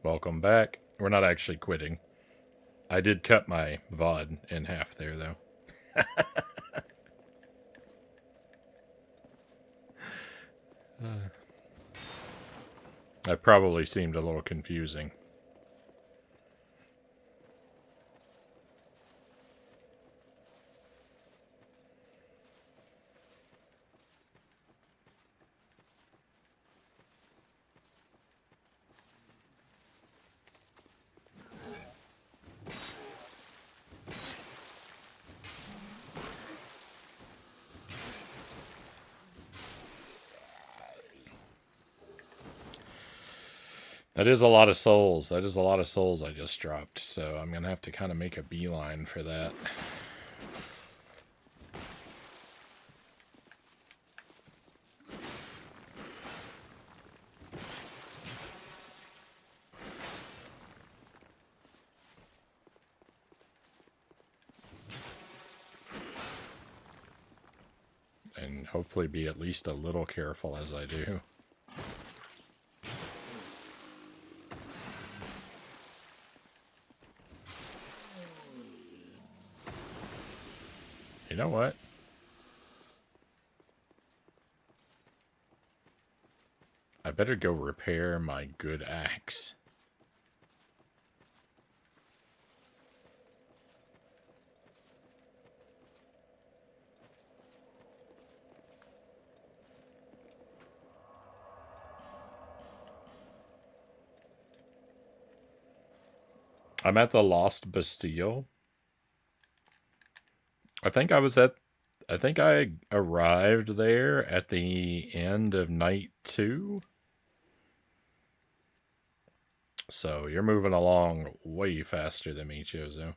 Welcome back. We're not actually quitting. I did cut my VOD in half there, though. I probably seemed a little confusing. That is a lot of souls. That is a lot of souls I just dropped, so I'm going to have to kind of make a beeline for that. And hopefully be at least a little careful as I do. You know what? I better go repair my good axe. I'm at the Lost Bastille. I think I arrived there at the end of night 2. So you're moving along way faster than me, Chozo.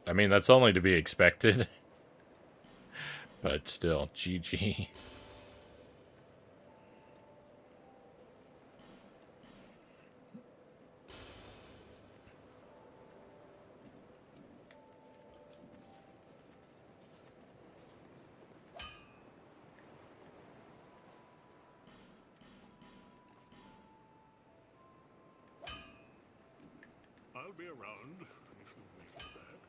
I mean, that's only to be expected. But still, GG. I'll be around if you make it back.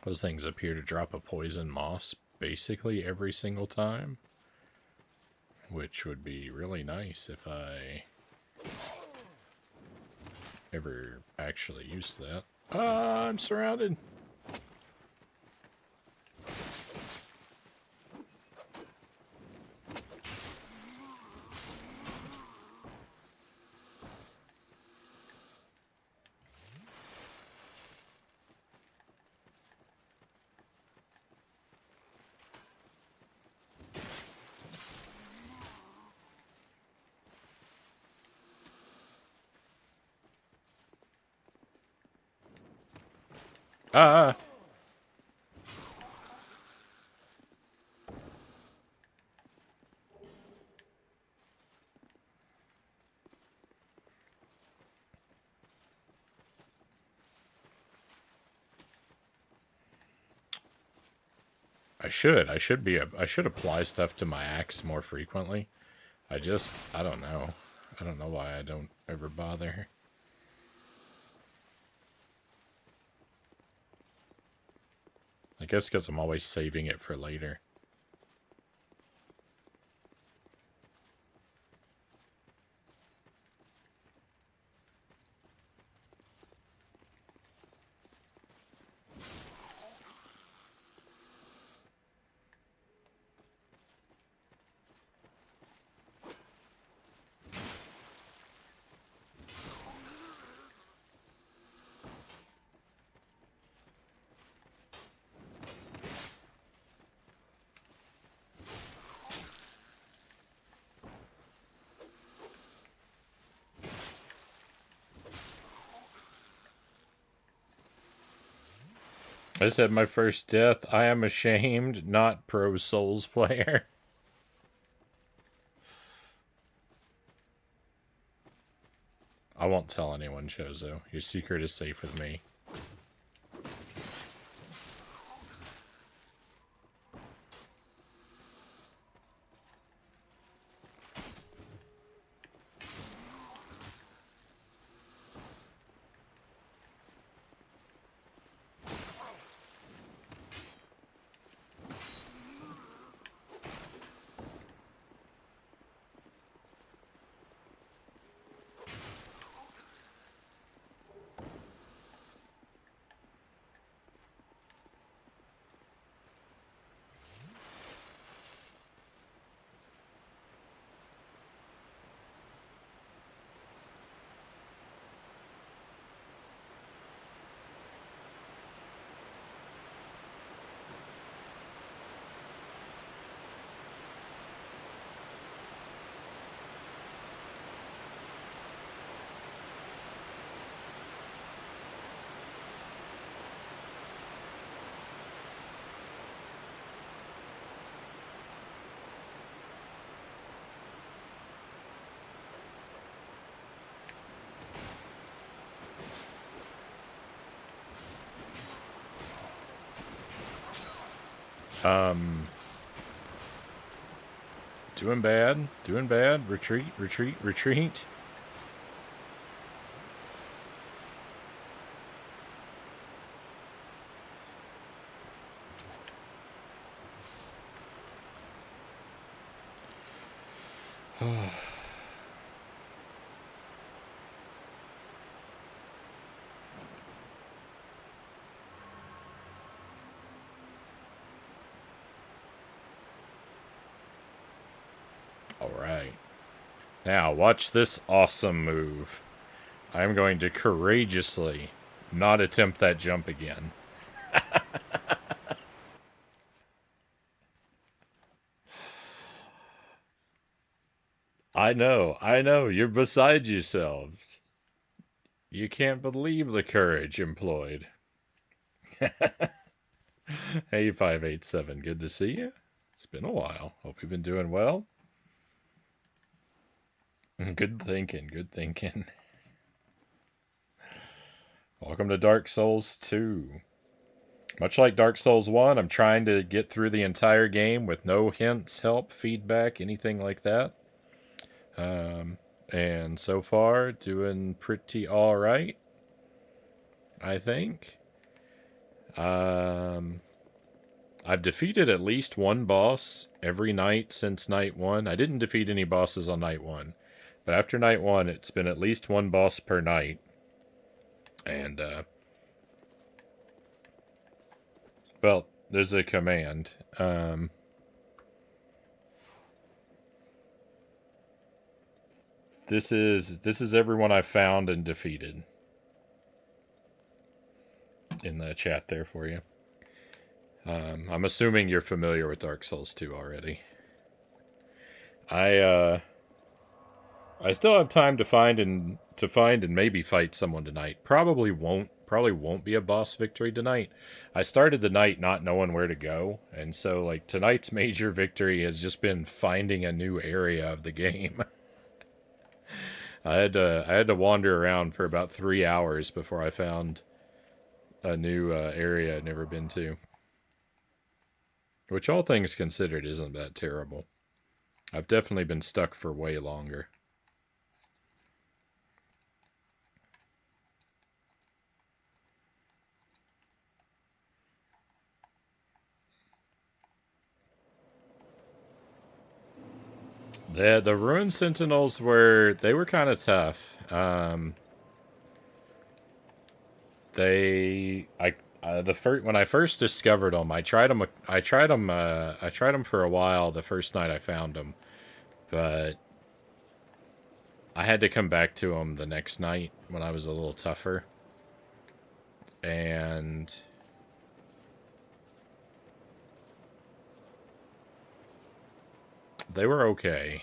Those things appear to drop a poison moss basically every single time. Which would be really nice if I ever actually used that. I'm surrounded. Ah! I should apply stuff to my axe more frequently. I don't know. I don't know why I don't ever bother. I guess because I'm always saving it for later. I just had my first death. I am ashamed, not pro Souls player. I won't tell anyone, Chozo. Your secret is safe with me. Doing bad. Doing bad. Retreat, retreat, retreat. Alright. Now, watch this awesome move. I'm going to courageously not attempt that jump again. I know, you're beside yourselves. You can't believe the courage employed. Hey, 587, good to see you. It's been a while. Hope you've been doing well. Good thinking, good thinking. Welcome to Dark Souls 2. Much like Dark Souls 1, I'm trying to get through the entire game with no hints, help, feedback, anything like that. And so far, doing pretty alright, I think. I've defeated at least one boss every night since night 1. I didn't defeat any bosses on night 1. But after night 1, it's been at least one boss per night. And, well, there's a command. This is everyone I've found and defeated. In the chat there for you. I'm assuming you're familiar with Dark Souls 2 already. I still have time to find and maybe fight someone tonight. Probably won't probably won't be a boss victory tonight. I started the night not knowing where to go, and so like tonight's major victory has just been finding a new area of the game. I had to wander around for about 3 hours before I found a new area I'd never been to. Which, all things considered, isn't that terrible. I've definitely been stuck for way longer. The Ruined Sentinels were kind of tough. They the first when I first discovered them, I tried them. I tried them for a while. The first night I found them, but I had to come back to them the next night when I was a little tougher, and they were okay.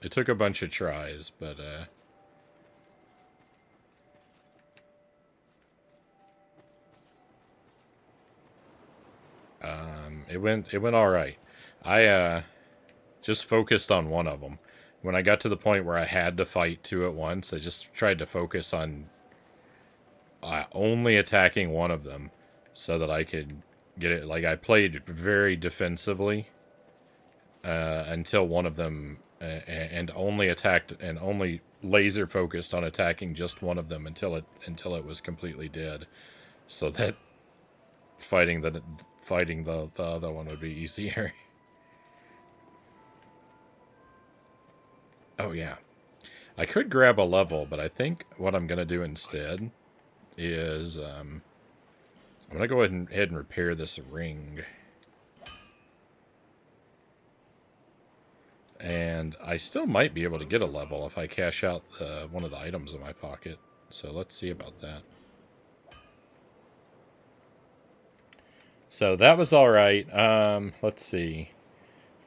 It took a bunch of tries, but it went all right. I just focused on one of them. When I got to the point where I had to fight two at once, I just tried to focus on only attacking one of them so that I could get it. Like, I played very defensively until one of them, and only attacked and only laser focused on attacking just one of them until it was completely dead, so that fighting the other one would be easier. Oh yeah, I could grab a level, but I think what I'm gonna do instead is I'm gonna go ahead and repair this ring. And I still might be able to get a level if I cash out one of the items in my pocket. So let's see about that. So that was alright. Let's see.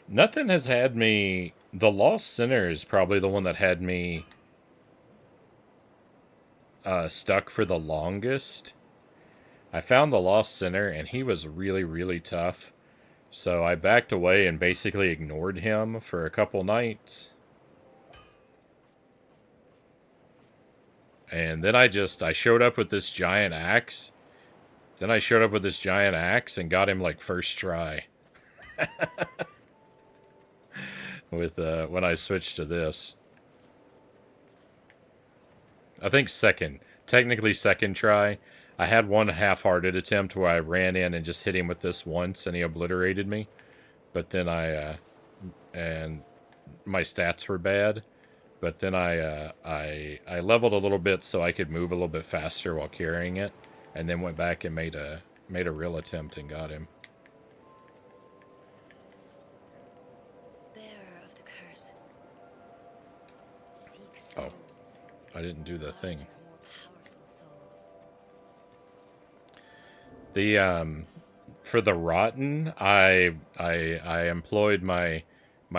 Nothing has had me... The Lost Sinner is probably the one that had me stuck for the longest. I found the Lost Sinner, and he was really, really tough. So I backed away and basically ignored him for a couple nights. And then I showed up with this giant axe. Then I showed up with this giant axe and got him like first try. With when I switched to this. I think second. Technically second try. I had one half-hearted attempt where I ran in and just hit him with this once and he obliterated me. But then and my stats were bad. But then I leveled a little bit so I could move a little bit faster while carrying it, and then went back and made a real attempt and got him. Bearer of the curse. Seek Oh, souls. I didn't do the thing. For more powerful souls. The for the rotten, I employed my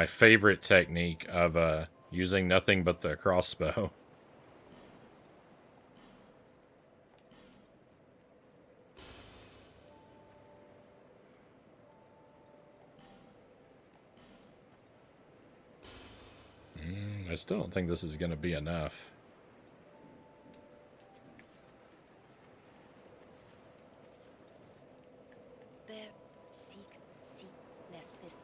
favorite technique of using nothing but the crossbow. I still don't think this is going to be enough. Bear, seek, lest this.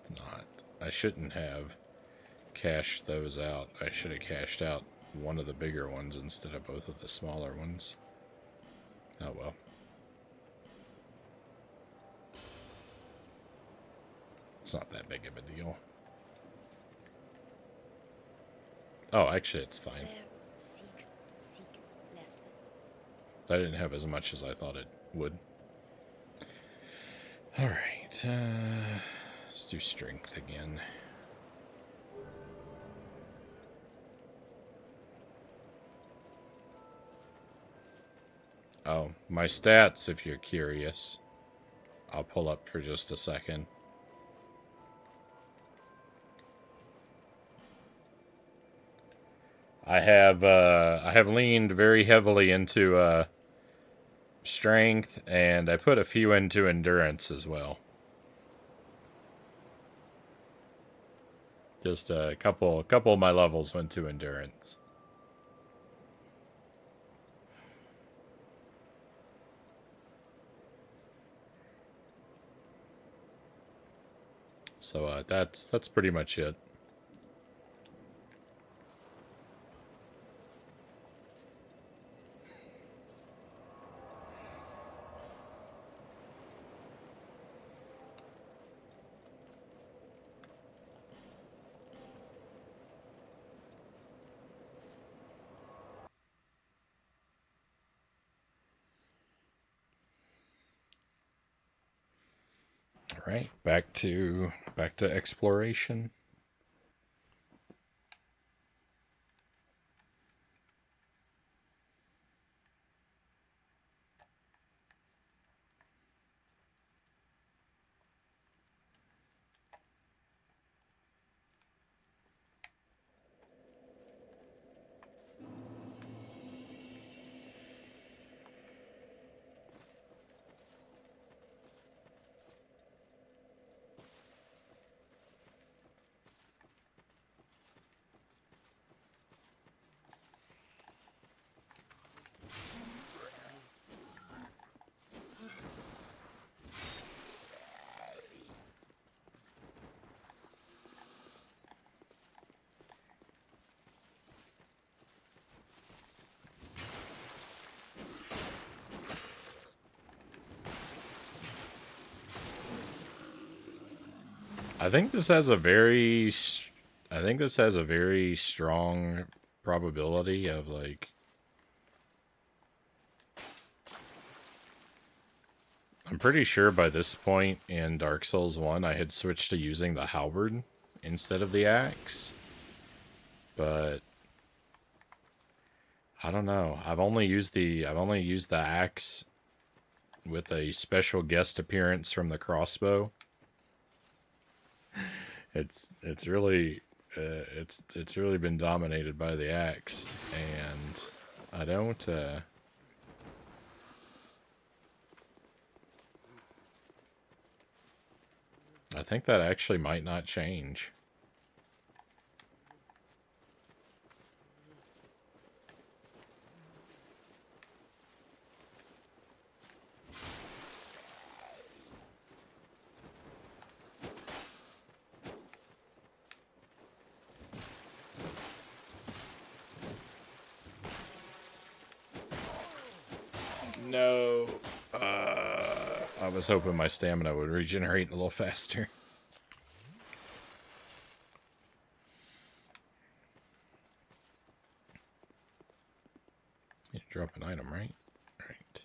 It's not. I shouldn't have cashed those out. I should have cashed out one of the bigger ones instead of both of the smaller ones. Oh well. It's not that big of a deal. Oh, actually, it's fine. Bear, seek, lest. I didn't have as much as I thought it would. Alright, let's do strength again. Oh, my stats, if you're curious. I'll pull up for just a second. I have leaned very heavily into strength, and I put a few into endurance as well. Just a couple of my levels went to endurance. So that's pretty much it. All right, back to exploration. I think this has a very strong probability of like I'm pretty sure by this point in Dark Souls 1 I had switched to using the halberd instead of the axe. But I don't know. I've only used the axe with a special guest appearance from the crossbow. It's really it's really been dominated by the axe, and I don't I think that actually might not change. No. I was hoping my stamina would regenerate a little faster. You drop an item, right? Right.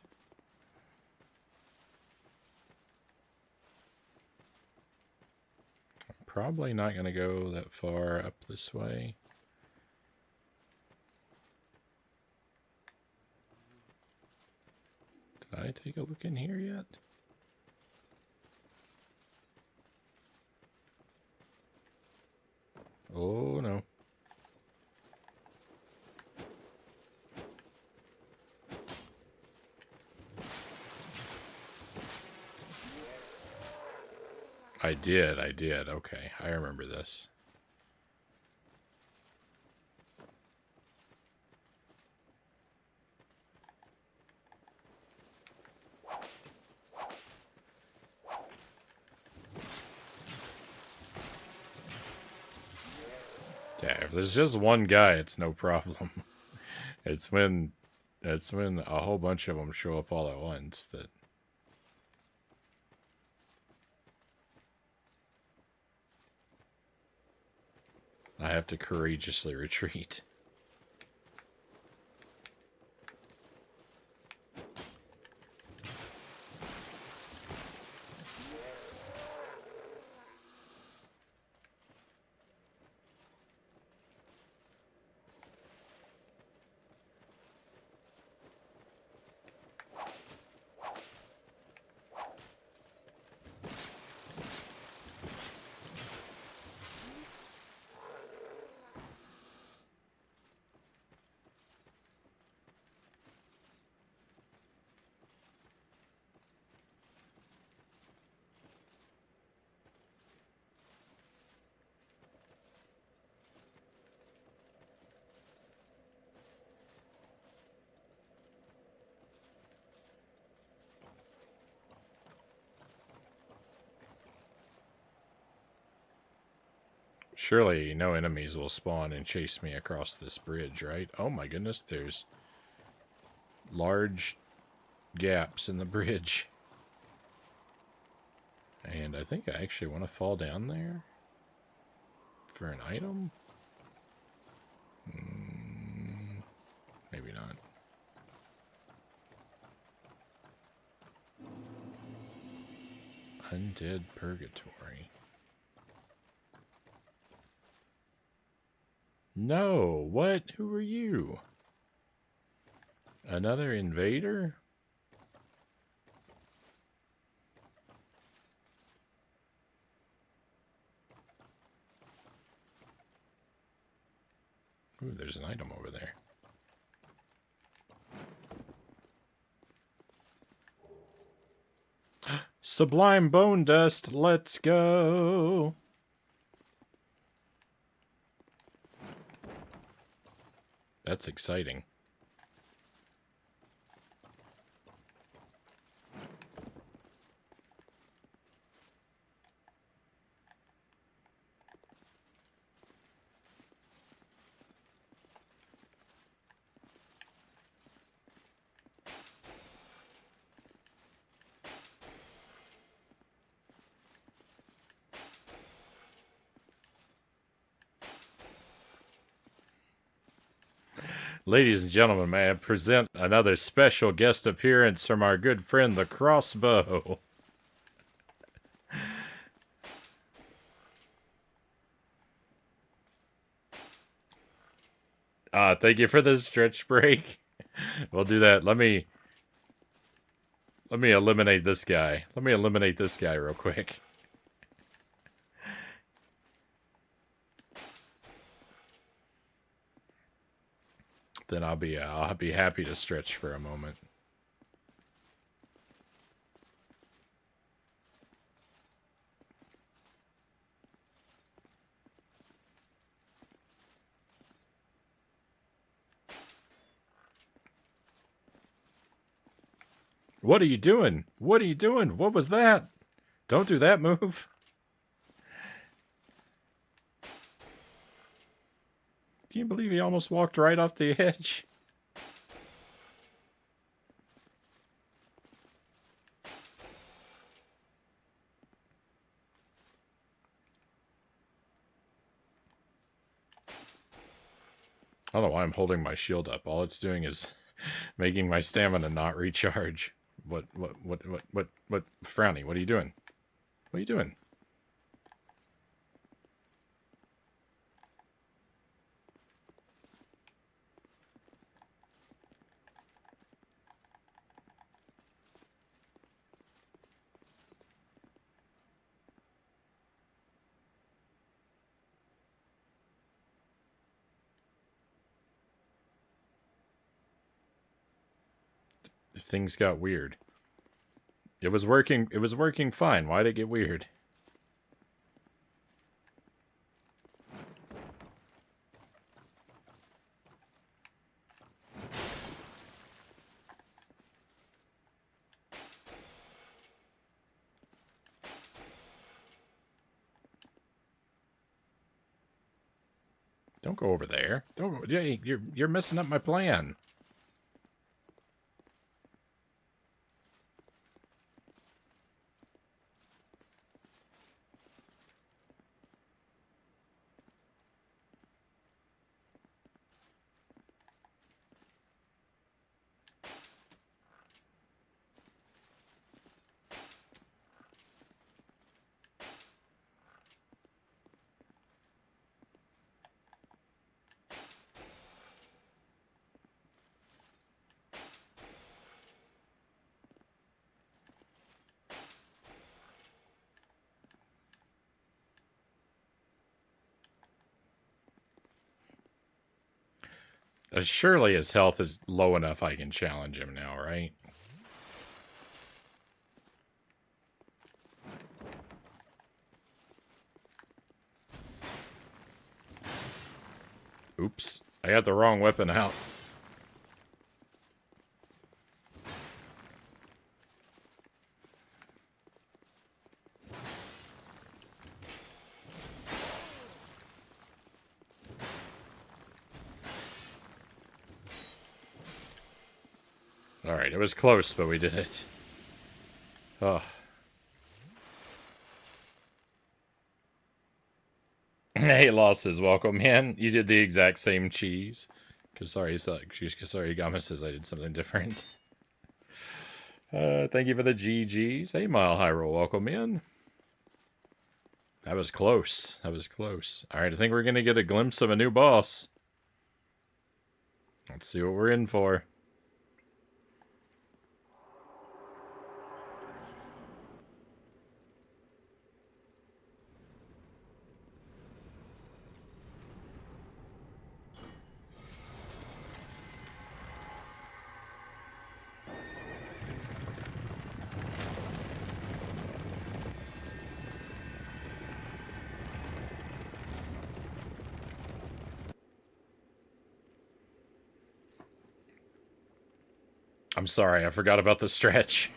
I'm probably not going to go that far up this way. Did I take a look in here yet? Oh no. I did. Okay, I remember this. Yeah, if there's just one guy, it's no problem. It's when a whole bunch of them show up all at once that I have to courageously retreat. Surely no enemies will spawn and chase me across this bridge, right? Oh my goodness, there's large gaps in the bridge. And I think I actually want to fall down there for an item. Maybe not. Undead Purgatory. No, what? Who are you? Another invader? Ooh, there's an item over there. Sublime bone dust, let's go. That's exciting. Ladies and gentlemen, may I present another special guest appearance from our good friend, the Crossbow. Thank you for the stretch break. We'll do that. Let me eliminate this guy. Let me eliminate this guy real quick. Then I'll be happy to stretch for a moment. What are you doing? What are you doing? What was that? Don't do that move. Can you believe he almost walked right off the edge? I don't know why I'm holding my shield up. All it's doing is making my stamina not recharge. What, Frownie, what are you doing? What are you doing? Things got weird. It was working fine. Why'd it get weird? Don't go over there. Don't go. Yeah, you're messing up my plan. Surely his health is low enough I can challenge him now, right? Oops. I got the wrong weapon out. Alright, it was close, but we did it. Oh. Hey, losses, welcome, man. You did the exact same cheese. Kasari Gama says I did something different. Thank you for the GGs. Hey, Mile High Roll, welcome in. That was close. That was close. Alright, I think we're gonna get a glimpse of a new boss. Let's see what we're in for. I'm sorry, I forgot about the stretch.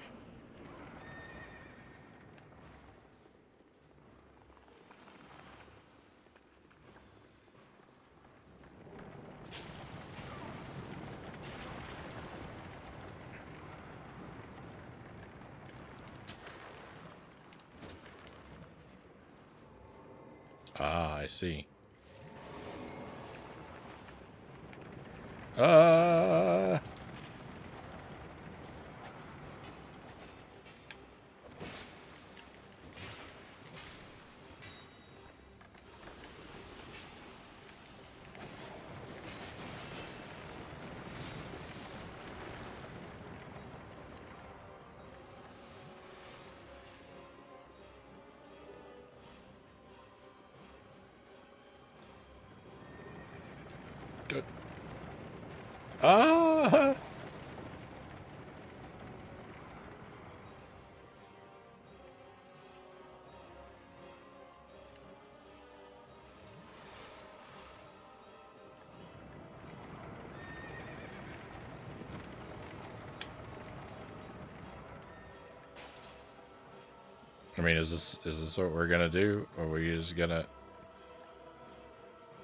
Ah, I see. Uh... Good. Ah! I mean, is this what we're gonna do? Or are we just gonna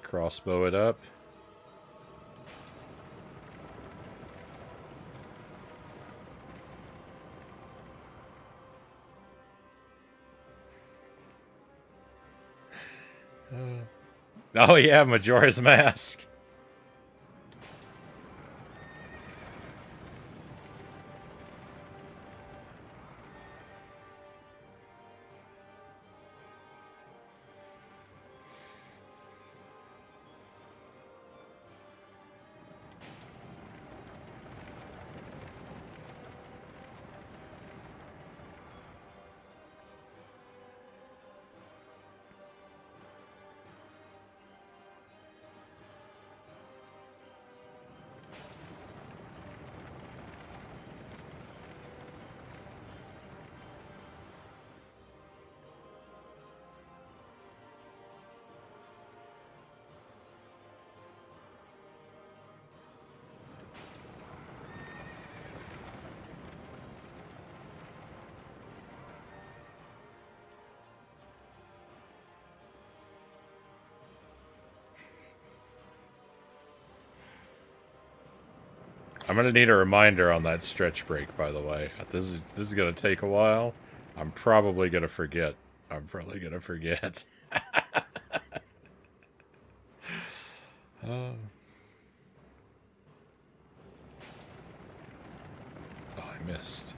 crossbow it up? Oh yeah, Majora's Mask. I'm gonna need a reminder on that stretch break, by the way. This is gonna take a while. I'm probably gonna forget. I'm probably gonna forget. Oh, I missed.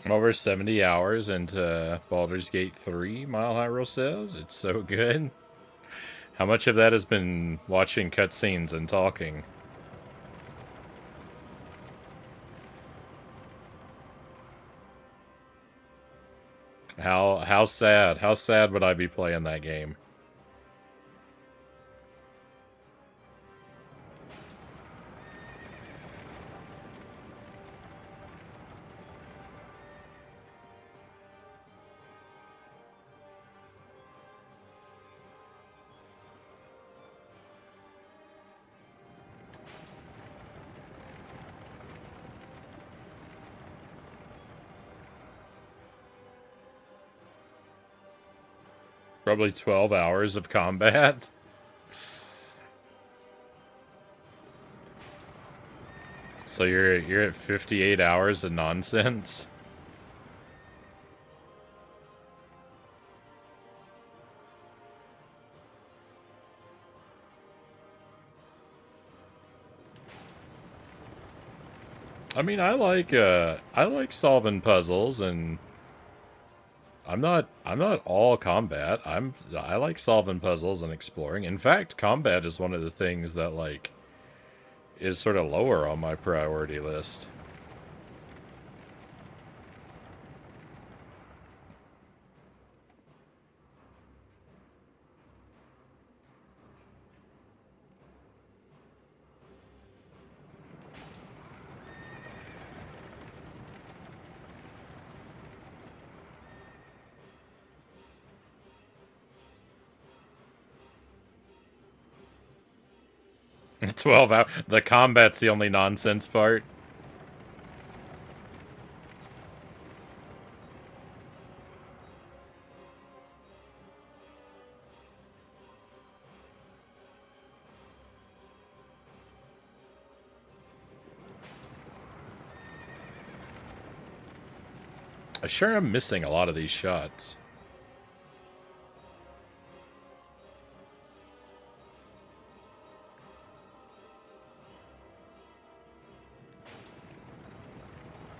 I'm over 70 hours into Baldur's Gate 3, Mile High Roll says. It's so good. How much of that has been watching cutscenes and talking? How sad? How sad would I be playing that game? Probably 12 hours of combat. So you're at 58 hours of nonsense. I mean, I like solving puzzles, and I'm not all combat. I like solving puzzles and exploring. In fact, combat is one of the things that like is sort of lower on my priority list. The combat's the only nonsense part. I sure am missing a lot of these shots.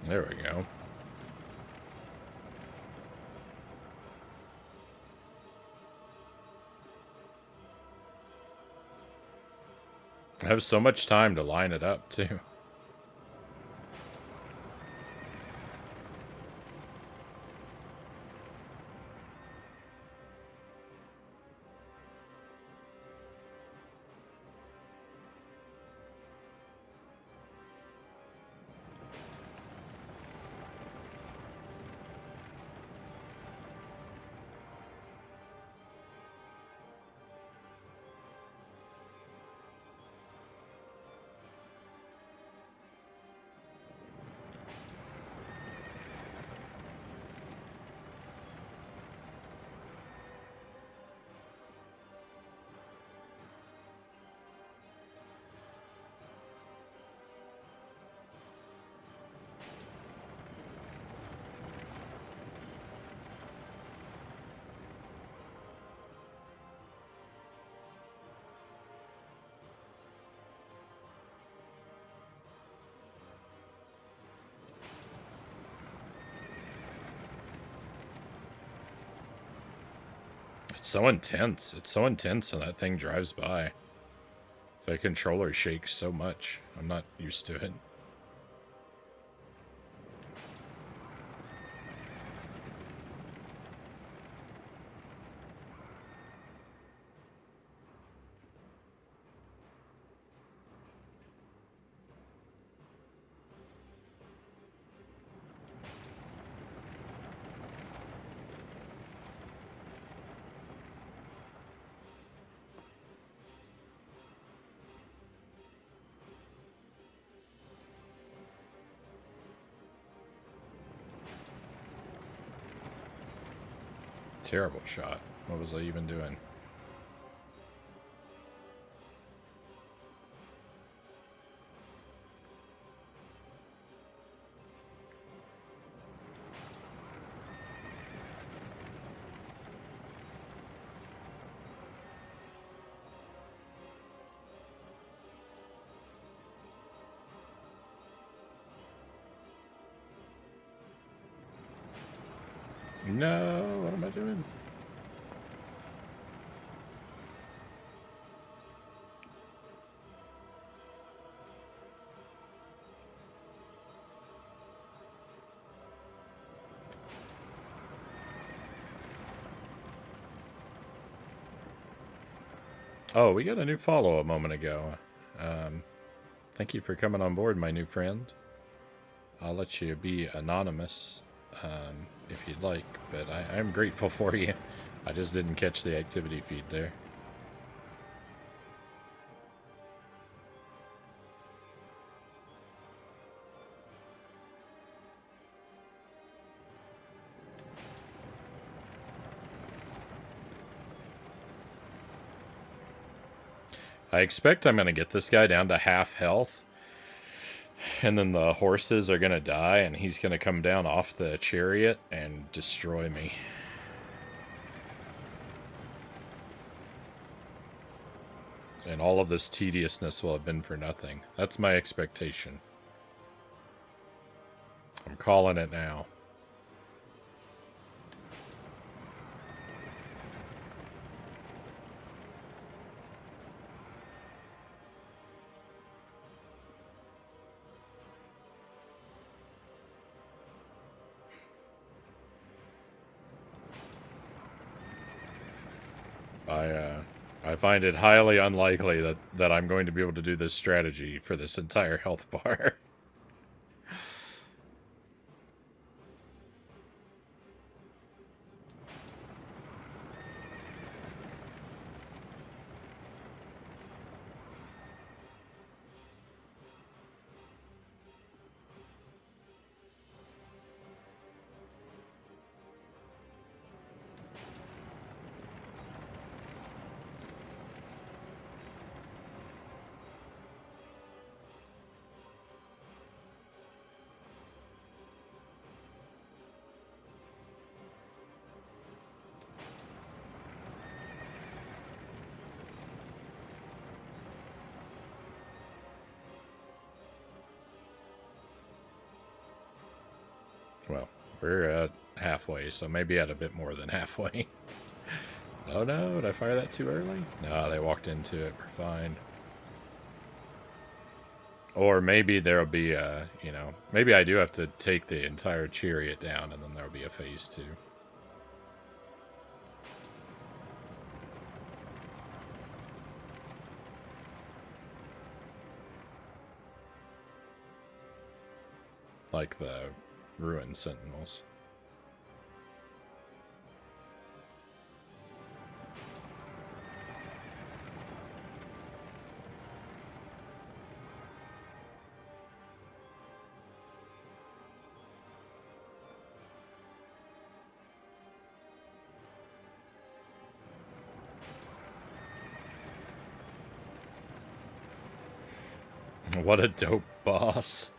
There we go. I have so much time to line it up, too. It's so intense. It's so intense when that thing drives by. The controller shakes so much. I'm not used to it. Terrible shot. What was I even doing? No, what am I doing? Oh, we got a new follow a moment ago. Thank you for coming on board, my new friend. I'll let you be anonymous if you'd like, but I'm grateful for you. I just didn't catch the activity feed there. I expect I'm going to get this guy down to half health, and then the horses are going to die, and he's going to come down off the chariot and destroy me. And all of this tediousness will have been for nothing. That's my expectation. I'm calling it now. I find it highly unlikely that I'm going to be able to do this strategy for this entire health bar. Well, we're at halfway, so maybe at a bit more than halfway. Oh no, did I fire that too early? No, they walked into it. We're fine. Or maybe there'll be a, maybe I do have to take the entire chariot down and then there'll be a phase 2. Like the ruined sentinels. What a dope boss.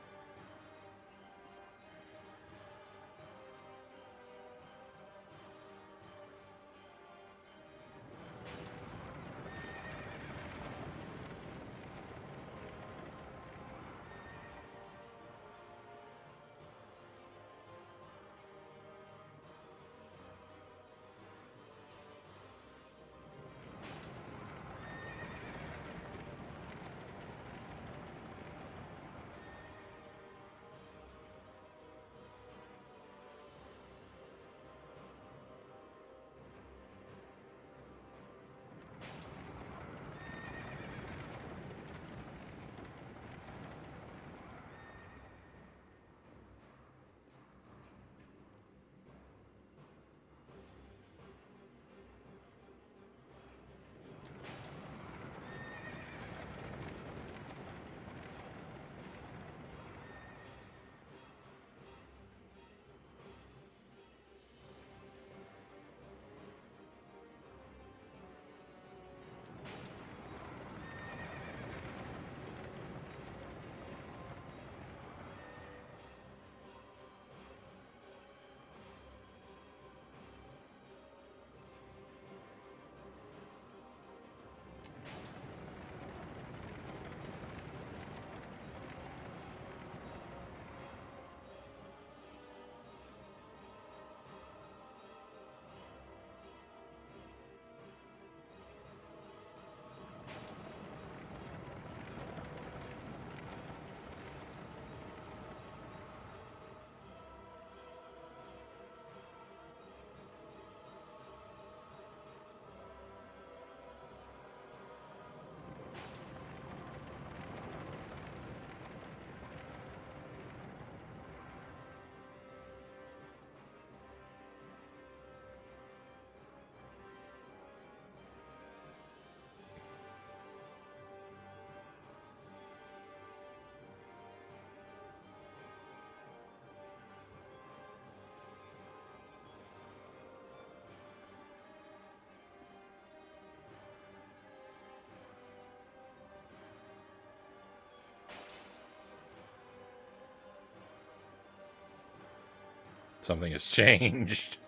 Something has changed.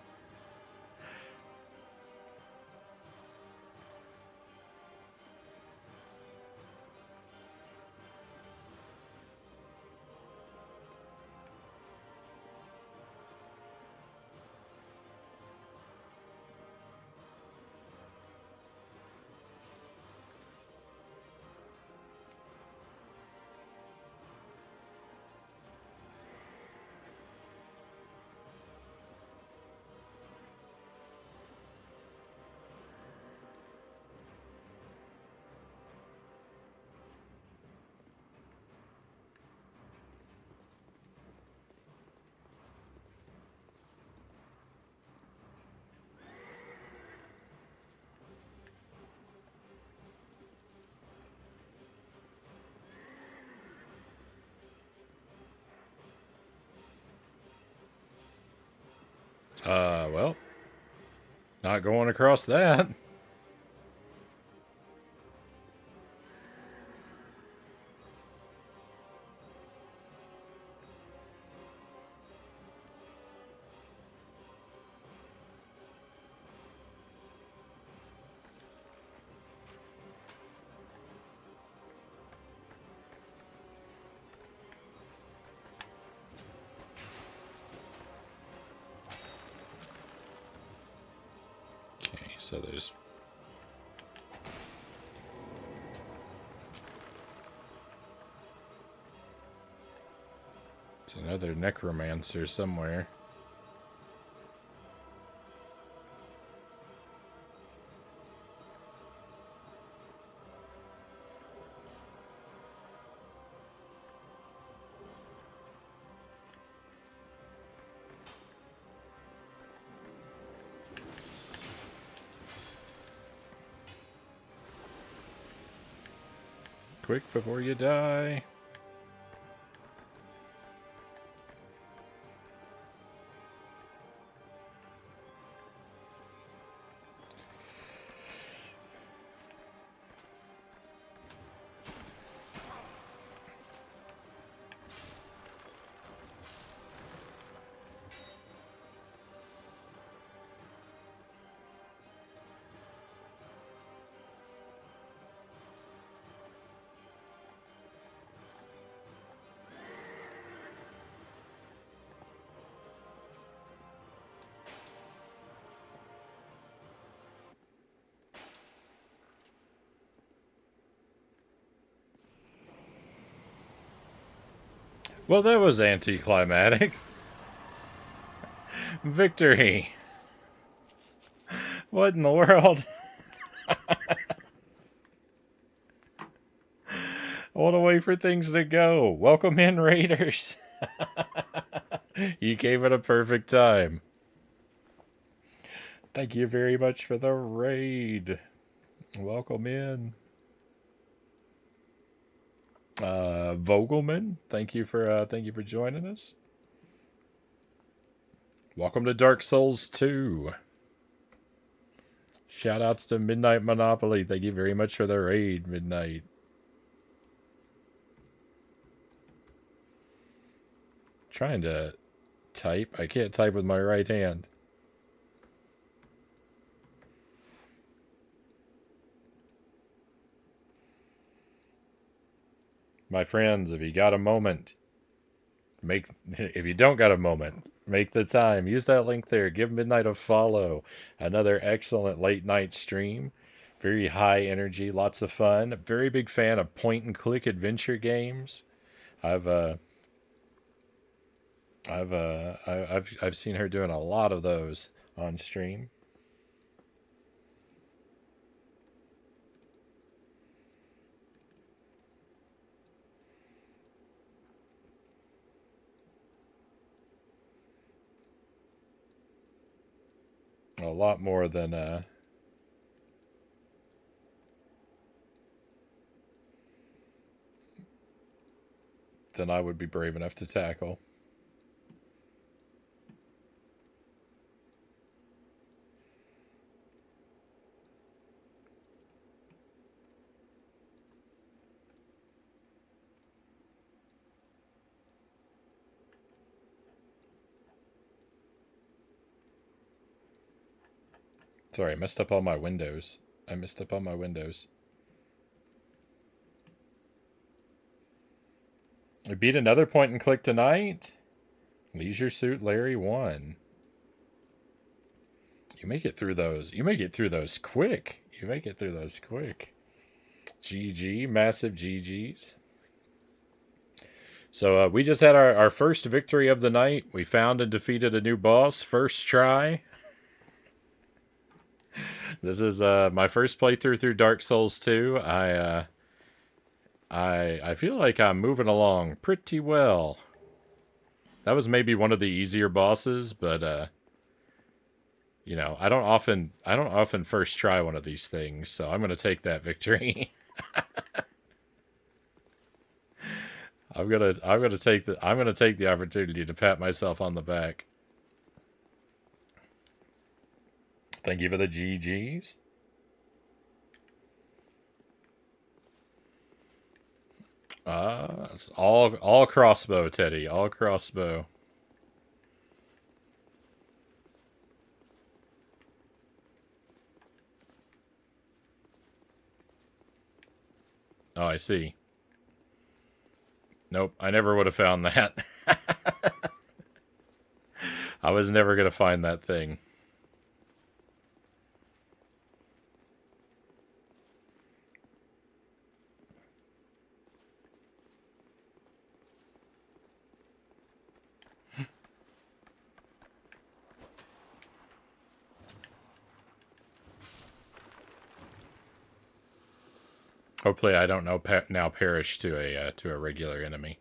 Well, not going across that. Okay, so there's... It's another necromancer somewhere. Quick before you die. Well, that was anticlimactic. Victory. What in the world? What a way for things to go. Welcome in, Raiders. You gave it a perfect time. Thank you very much for the raid. Welcome in. Vogelman, thank you for joining us. Welcome to Dark Souls 2. Shoutouts to Midnight Monopoly. Thank you very much for the raid, Midnight. Trying to type. I can't type with my right hand. My friends, if you got a moment, if you don't got a moment, make the time. Use that link there. Give Midnight a follow. Another excellent late night stream. Very high energy, lots of fun. Very big fan of point and click adventure games. I've seen her doing a lot of those on stream. A lot more than I would be brave enough to tackle. Sorry, I messed up all my windows. I messed up all my windows. We beat another point and click tonight. Leisure Suit Larry won. You make it through those. You make it through those quick. You make it through those quick. GG, massive GGs. So we just had our first victory of the night. We found and defeated a new boss. First try. This is my first playthrough through Dark Souls 2. I feel like I'm moving along pretty well. That was maybe one of the easier bosses, but you know, I don't often first try one of these things, so I'm gonna take that victory. I'm gonna take the opportunity to pat myself on the back. Thank you for the GGs. It's all crossbow, Teddy. All crossbow. Oh, I see. Nope, I never would have found that. I was never gonna find that thing. Hopefully, I don't now perish to a regular enemy.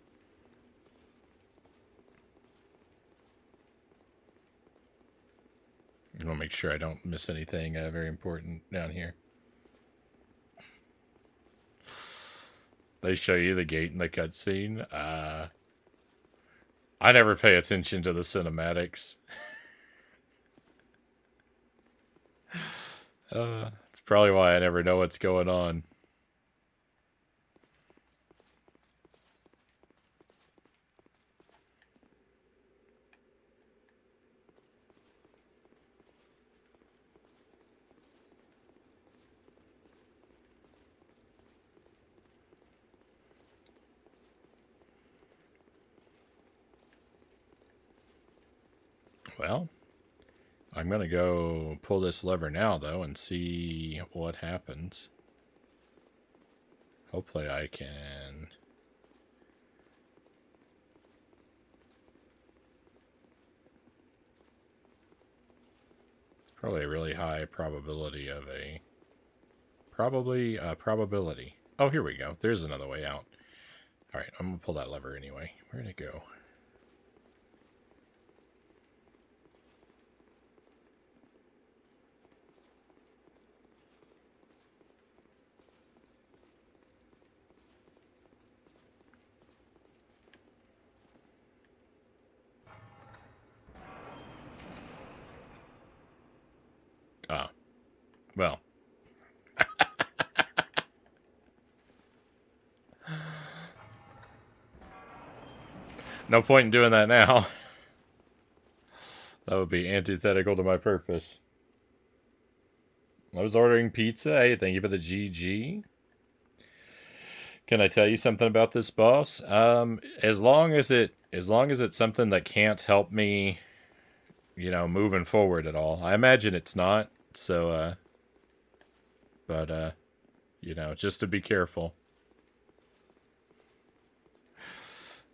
I want to make sure I don't miss anything very important down here. They show you the gate in the cutscene. I never pay attention to the cinematics. It's probably why I never know what's going on. Well, I'm going to go pull this lever now, though, and see what happens. Hopefully I can... It's probably a really high probability of a... probability. Oh, here we go. There's another way out. Alright, I'm going to pull that lever anyway. Where'd it go? Ah. Well. No point in doing that now. That would be antithetical to my purpose. I was ordering pizza. Hey, thank you for the GG. Can I tell you something about this boss? As long as it's something that can't help me, you know, moving forward at all. I imagine it's not. So, but you know, just to be careful.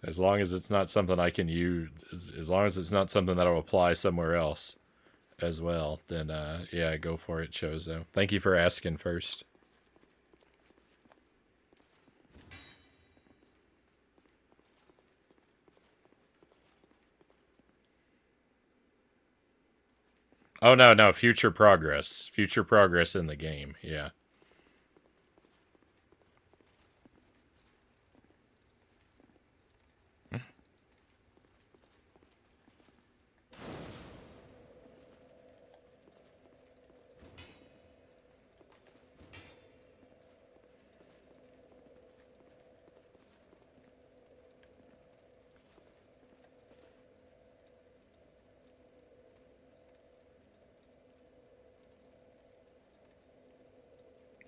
As long as it's not something I can use, as long as it's not something that I'll apply somewhere else as well, then yeah, go for it, Chozo. Thank you for asking first. Oh, no, future progress. Future progress in the game, yeah.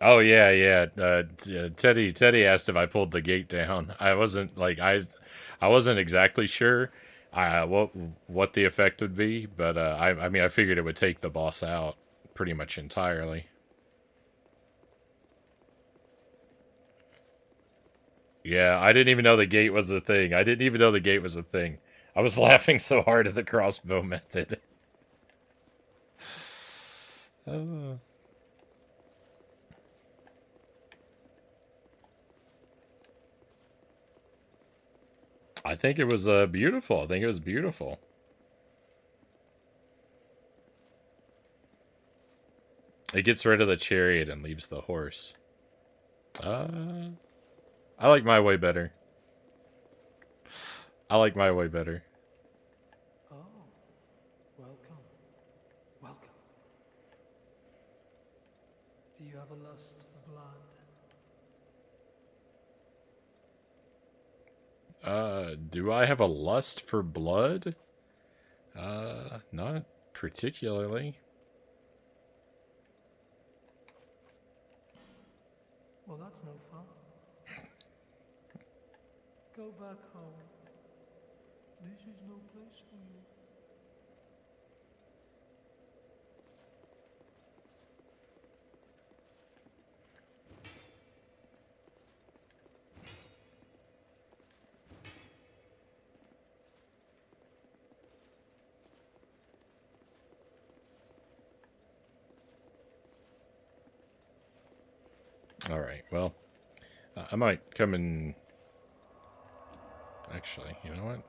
Oh yeah, yeah. Teddy asked if I pulled the gate down. I wasn't exactly sure what the effect would be, but I mean I figured it would take the boss out pretty much entirely. Yeah, I didn't even know the gate was a thing. I didn't even know the gate was a thing. I was laughing so hard at the crossbow method. Uh, I think it was beautiful. I think it was beautiful. It gets rid of the chariot and leaves the horse. Uh, I like my way better. I like my way better. Oh, welcome. Welcome. Do you have a lust for blood? Do I have a lust for blood? Not particularly. Well, that's no fun. Go back home. This is no place for you. All right. Well, I might come and actually, you know what?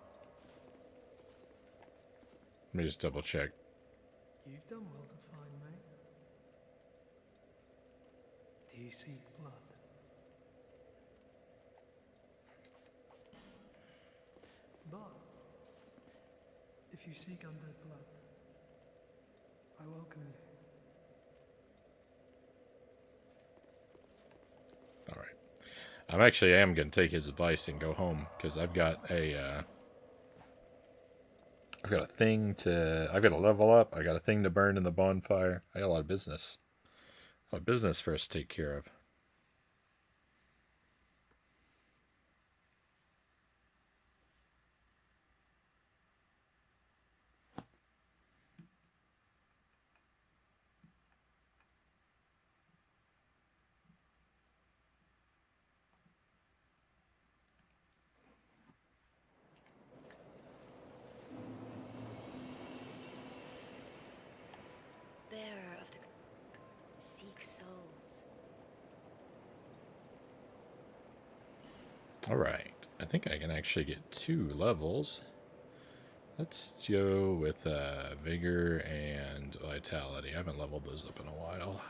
Let me just double check. You've done well to find me. Do you seek blood? But if you seek undead blood, I welcome you. All right. I am gonna take his advice and go home because I've got a thing to I've got to level up. I got a thing to burn in the bonfire. I got a lot of business. A lot of business for us to take care of. Bearer of the seek souls. All right. I think I can actually get 2 levels. Let's go with vigor and vitality. I haven't leveled those up in a while.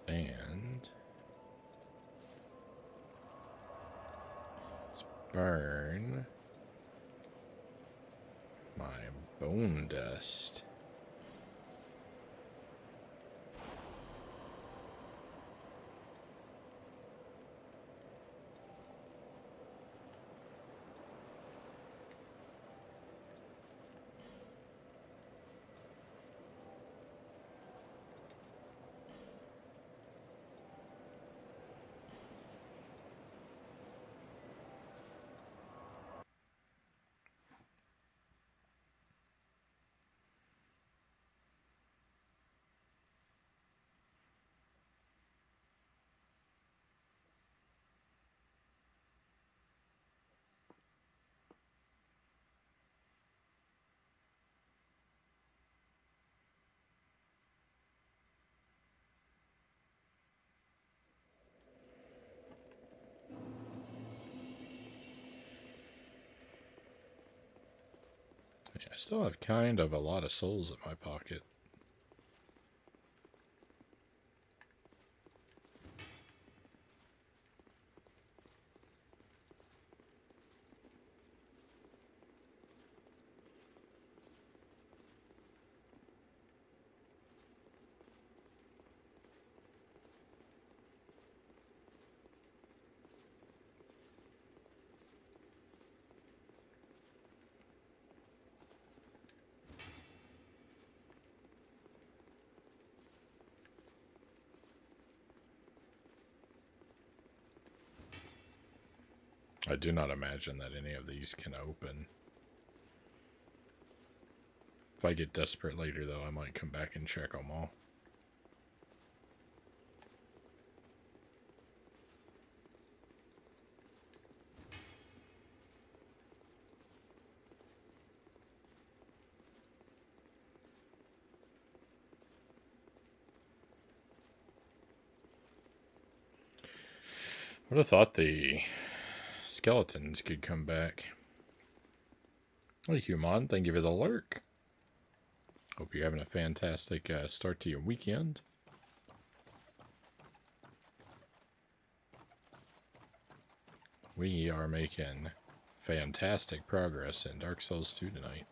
And let's burn my bone dust. Yeah, I still have kind of a lot of souls in my pocket. I do not imagine that any of these can open. If I get desperate later, though, I might come back and check them all. I would have thought the skeletons could come back. Hey, Human, thank you for the lurk. Hope you're having a fantastic start to your weekend. We are making fantastic progress in Dark Souls 2 tonight.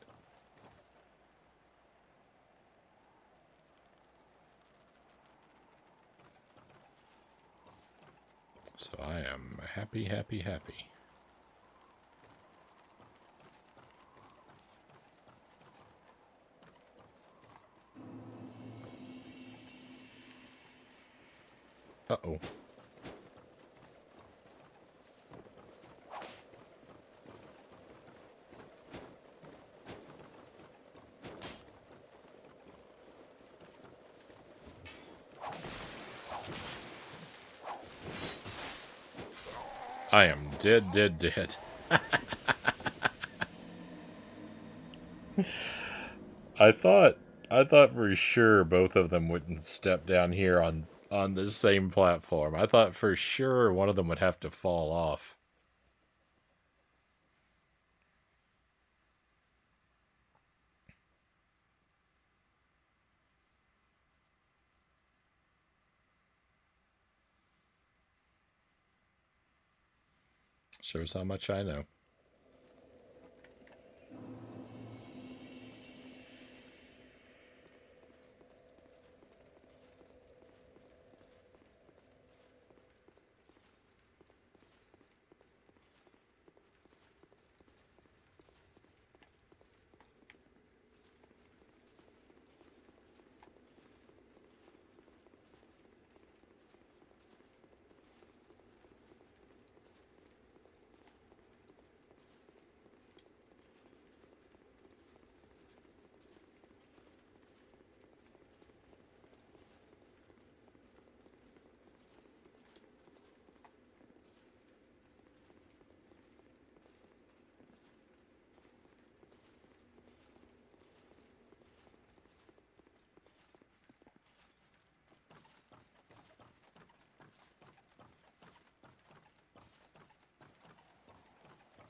So I am happy, happy, happy. Uh-oh. I am dead, dead, dead. I thought for sure both of them wouldn't step down here on the same platform. I thought for sure one of them would have to fall off. Shows how much I know.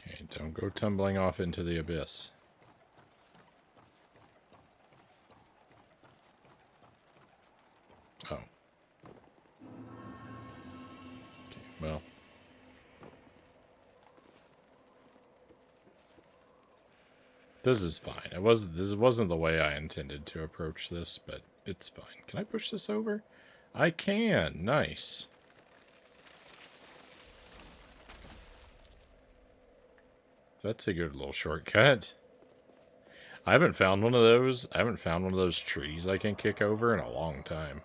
Okay, don't go tumbling off into the abyss. Oh. Okay, well. This is fine. This wasn't the way I intended to approach this, but it's fine. Can I push this over? I can. Nice. That's a good little shortcut. I haven't found one of those. I haven't found one of those trees I can kick over in a long time.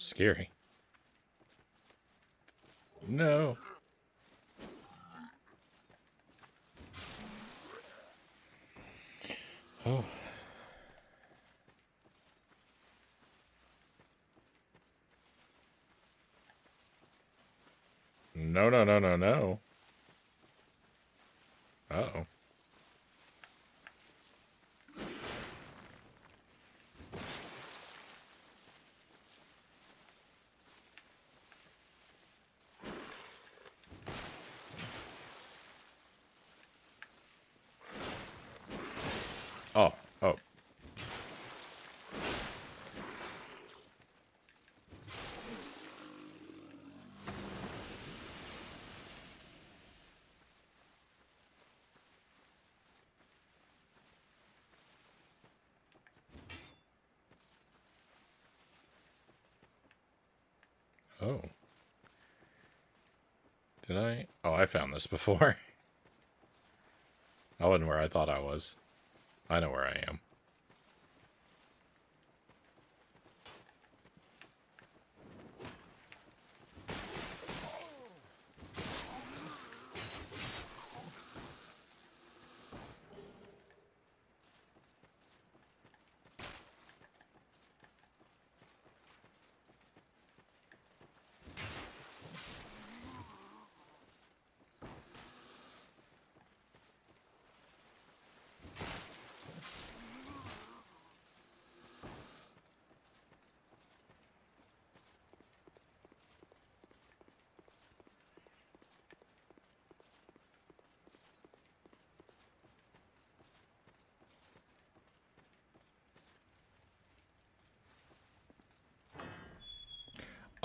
Scary. No. Oh. No, no, no, no, no. Uh-oh. Oh, oh. Oh. Did I? Oh, I found this before. I wasn't where I thought I was. I know where I am.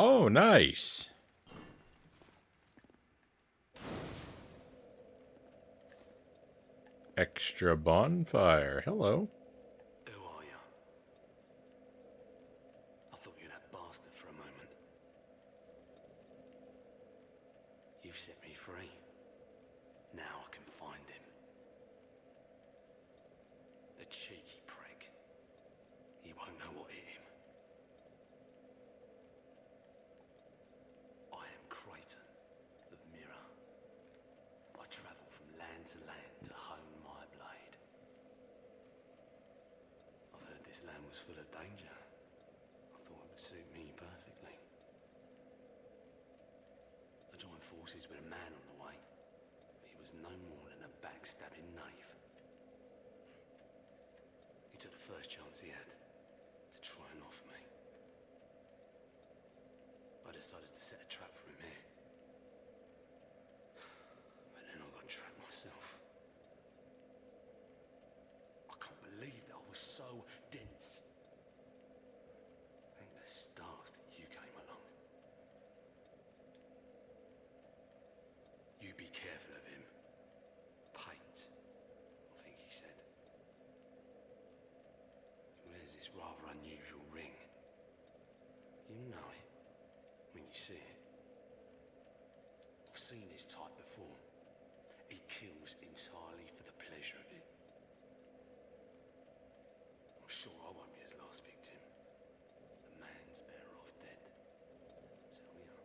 Oh, nice. Extra bonfire. Hello. Who are you? I thought you were that bastard for a moment. You've set me free. Now I can find him. The cheeky prick. He won't know what hit him. I am Creighton of Mirror. I travel from land to hone my blade. I've heard this land was full of danger. I thought it would suit me perfectly. I joined forces with a man on the way, but he was no more than a backstabbing knave. He took the first chance he had to try and off me. I decided to set a trap for him here. But then I got trapped myself. I can't believe that I was so dense. Thank the stars that you came along. You be careful of him. Pate, I think he said. He wears this rather unusual ring. You know it when you see it. I've seen his type before. He kills entirely for the pleasure of it. I'm sure I won't be his last victim. The man's better off dead. Tell ya.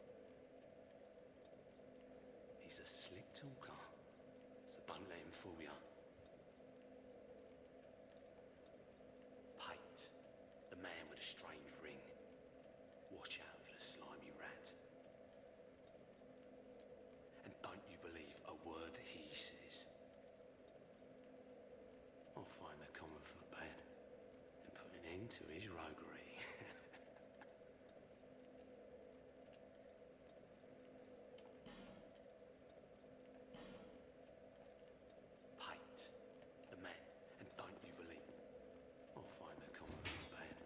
He's a slick talker, so don't let him fool ya. Pate, the man with a strange ring. Watch out for the slimy rat. And don't you believe a word he says. I'll find the common footpad and put an end to his roguery. Pate, the man, and don't you believe. I'll find the common footpad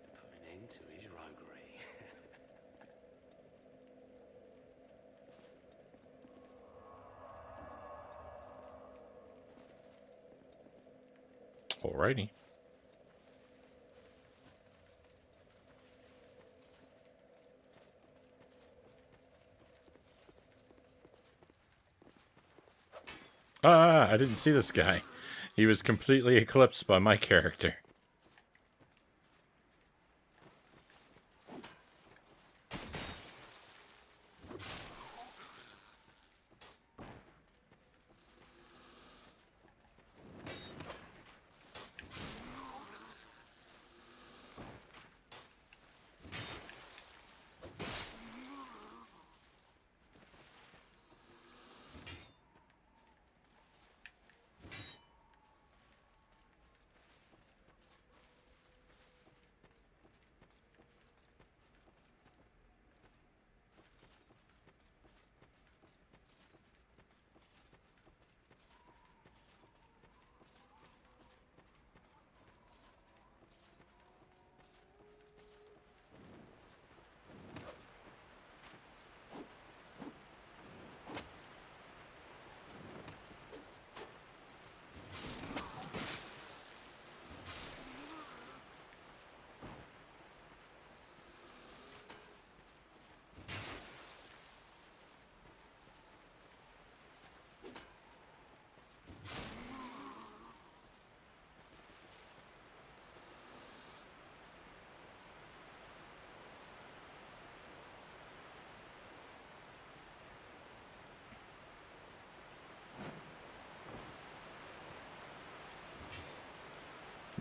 and put an end to his roguery. Alrighty. Ah, I didn't see this guy. He was completely eclipsed by my character.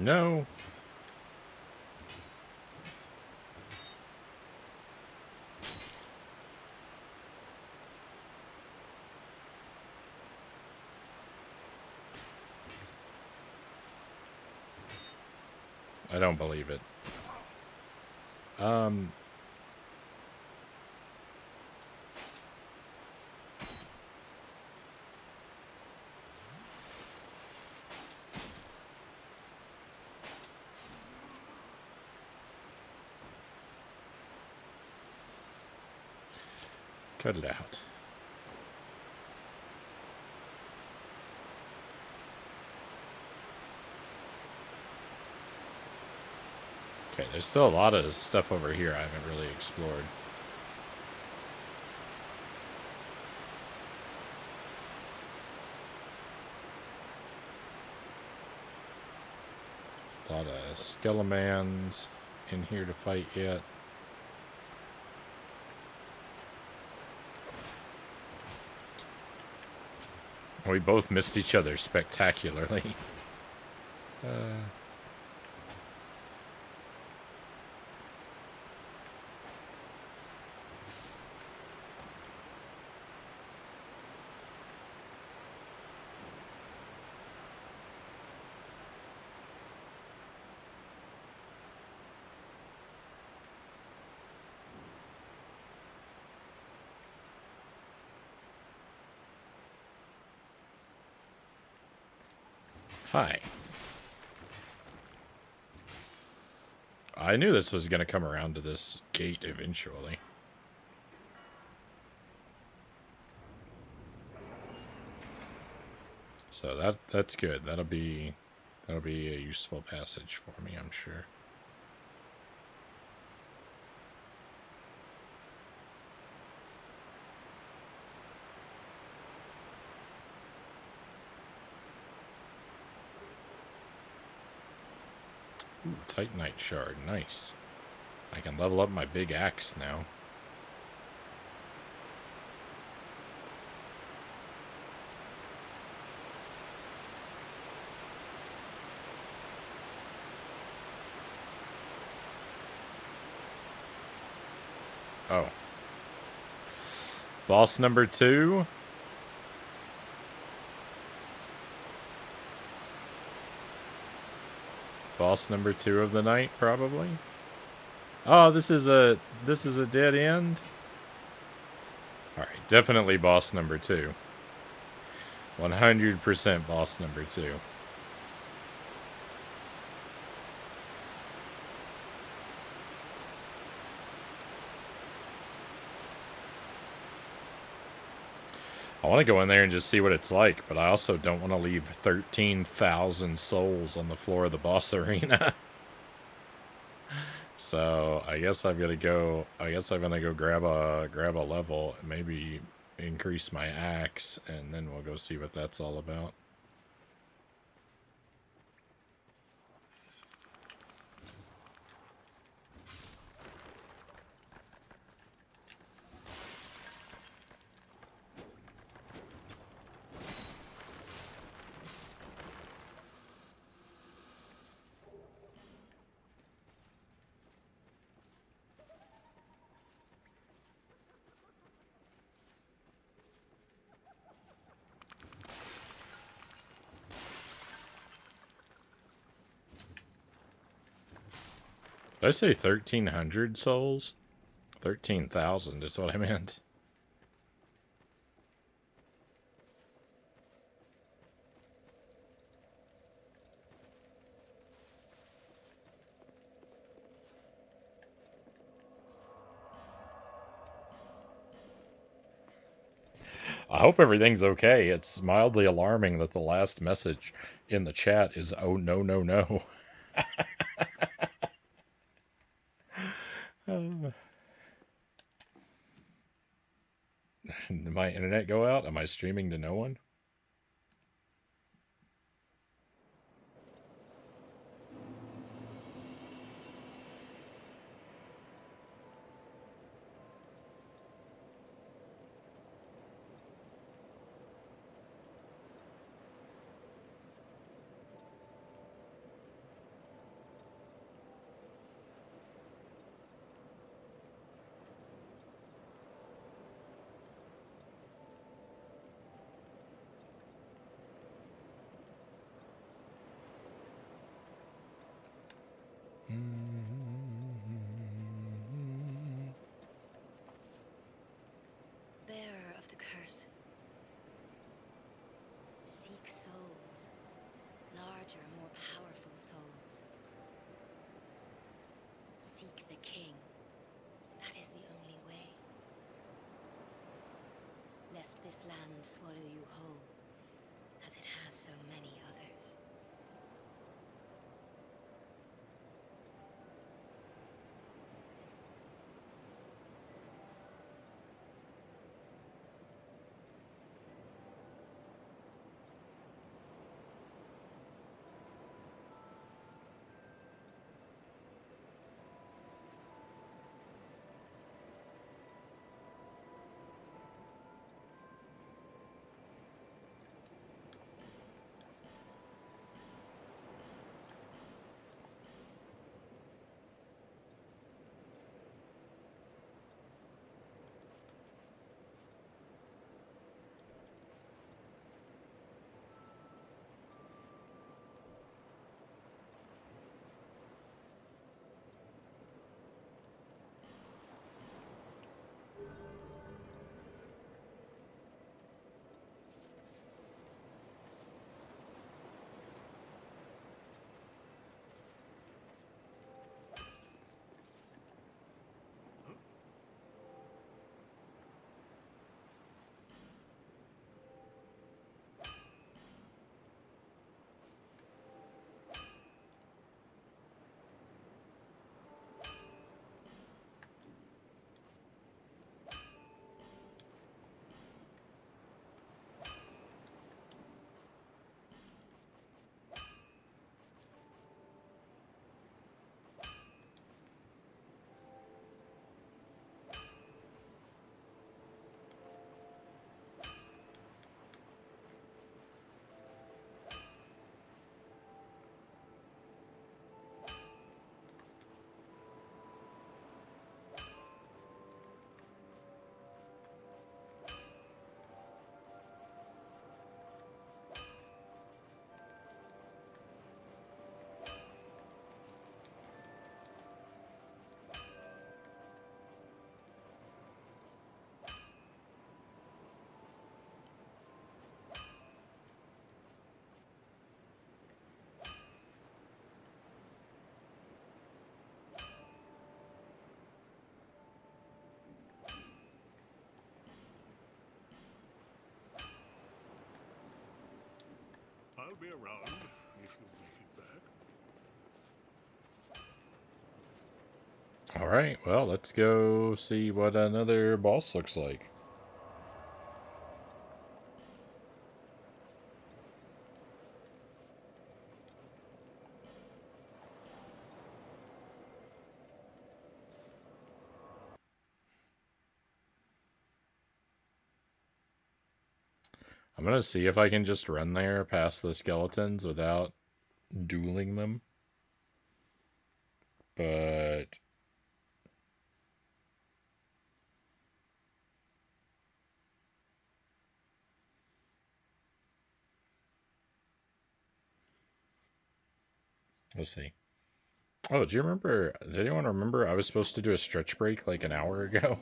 No. I don't believe it. Cut it out. Okay, there's still a lot of stuff over here I haven't really explored. A lot of Skelemans in here to fight yet. We both missed each other spectacularly. Hi. I knew this was going to come around to this gate eventually. So that's good. That'll be a useful passage for me, I'm sure. Ooh, Titanite shard, nice. I can level up my big axe now. Oh. Boss number 2. Boss number 2 of the night, probably. Oh, this is a dead end. All right, definitely boss number 2. 100% boss number 2. I want to go in there and just see what it's like, but I also don't want to leave 13,000 souls on the floor of the boss arena. So I guess I'm gonna go. Grab a level, and maybe increase my axe, and then we'll go see what that's all about. Did I say 1,300 souls? 13,000 is what I meant. I hope everything's okay. It's mildly alarming that the last message in the chat is, "Oh, no, no, no." Did my internet go out? Am I streaming to no one? this land swallow you whole, as it has so many others. I'll be around if you make it back. Alright, well, let's go see what another boss looks like. I'm gonna see if I can just run there past the skeletons without dueling them. But we'll see. Oh, do you remember? Did anyone remember I was supposed to do a stretch break like an hour ago?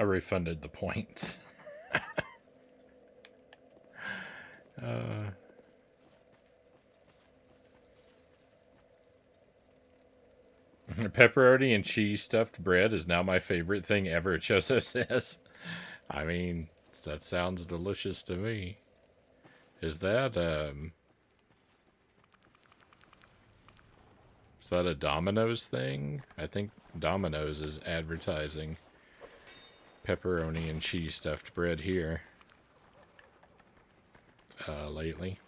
I refunded the points. Pepperoni and cheese stuffed bread is now my favorite thing ever, Choso says. I mean, that sounds delicious to me. Is that a Domino's thing? I think Domino's is advertising pepperoni and cheese stuffed bread here lately.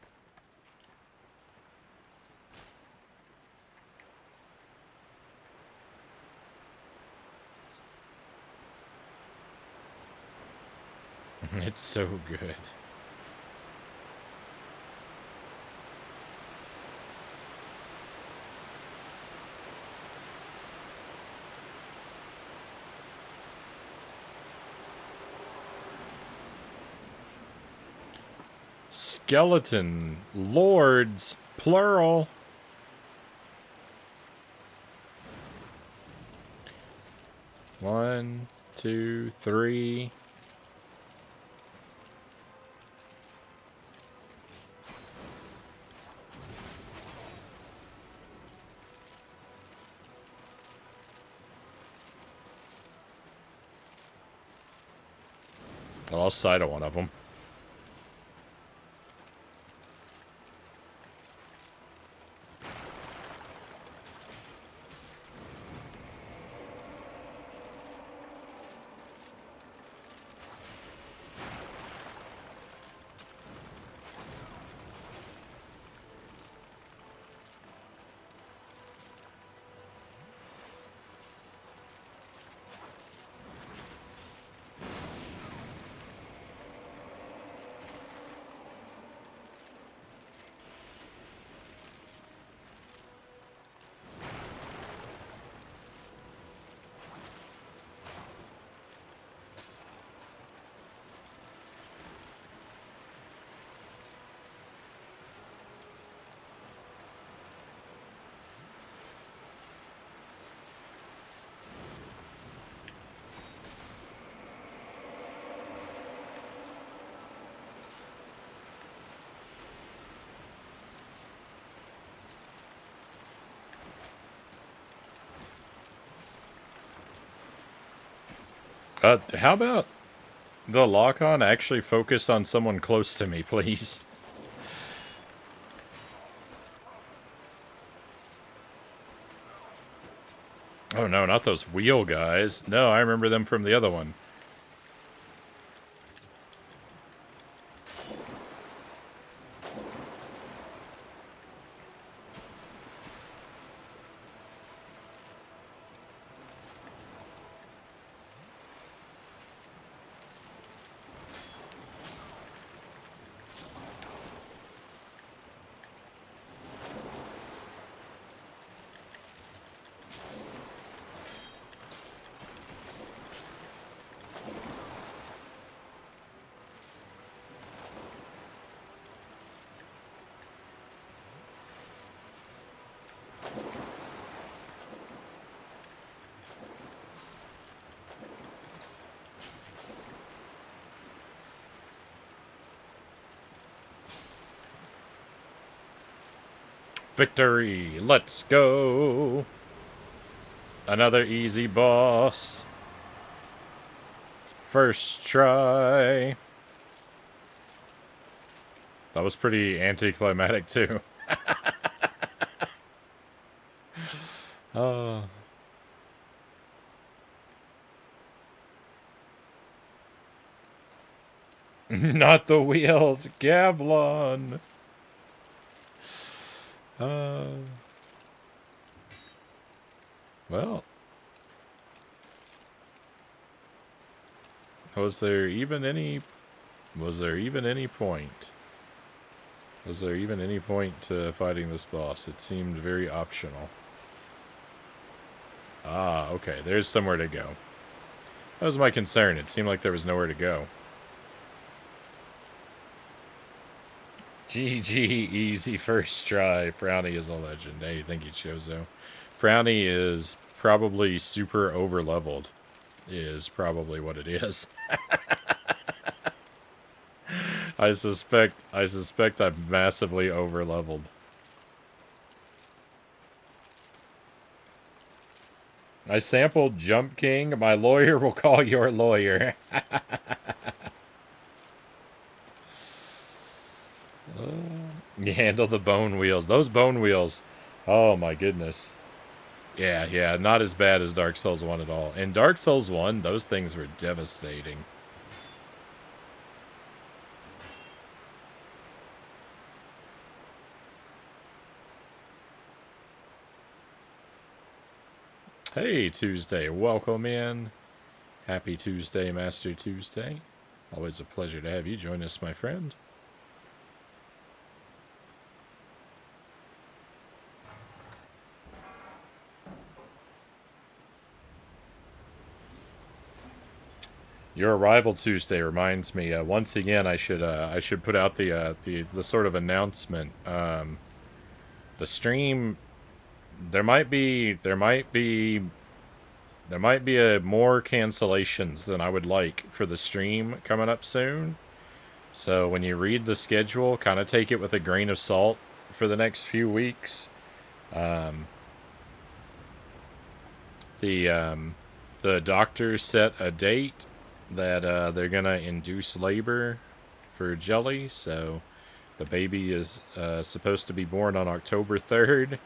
It's so good. Skeleton lords, plural. One, two, three. I lost sight of one of them. How about the lock-on actually focus on someone close to me, please? Oh no, not those wheel guys. No, I remember them from the other one. Victory! Let's go! Another easy boss. First try. That was pretty anticlimactic too. Oh. Not the wheels, Gavlon. Well. Was there even any point? Was there even any point to fighting this boss? It seemed very optional. Ah, okay. There's somewhere to go. That was my concern. It seemed like there was nowhere to go. GG, easy first try. Frownie is a legend. Hey, thank you, Chozo. Frownie is probably super over-leveled. Is probably what it is. I suspect I'm massively over-leveled. I sampled Jump King. My lawyer will call your lawyer. You handle the bone wheels. Those bone wheels. Oh my goodness. Yeah, yeah, not as bad as Dark Souls 1 at all. In Dark Souls 1, those things were devastating. Hey, Tuesday. Welcome in. Happy Tuesday, Master Tuesday. Always a pleasure to have you join us, my friend. Your arrival Tuesday reminds me. Once again, I should put out the sort of announcement. The stream. There might be more cancellations than I would like for the stream coming up soon. So when you read the schedule, kind of take it with a grain of salt for the next few weeks. The doctor set a date that they're gonna induce labor for Jelly, so the baby is supposed to be born on October 3rd.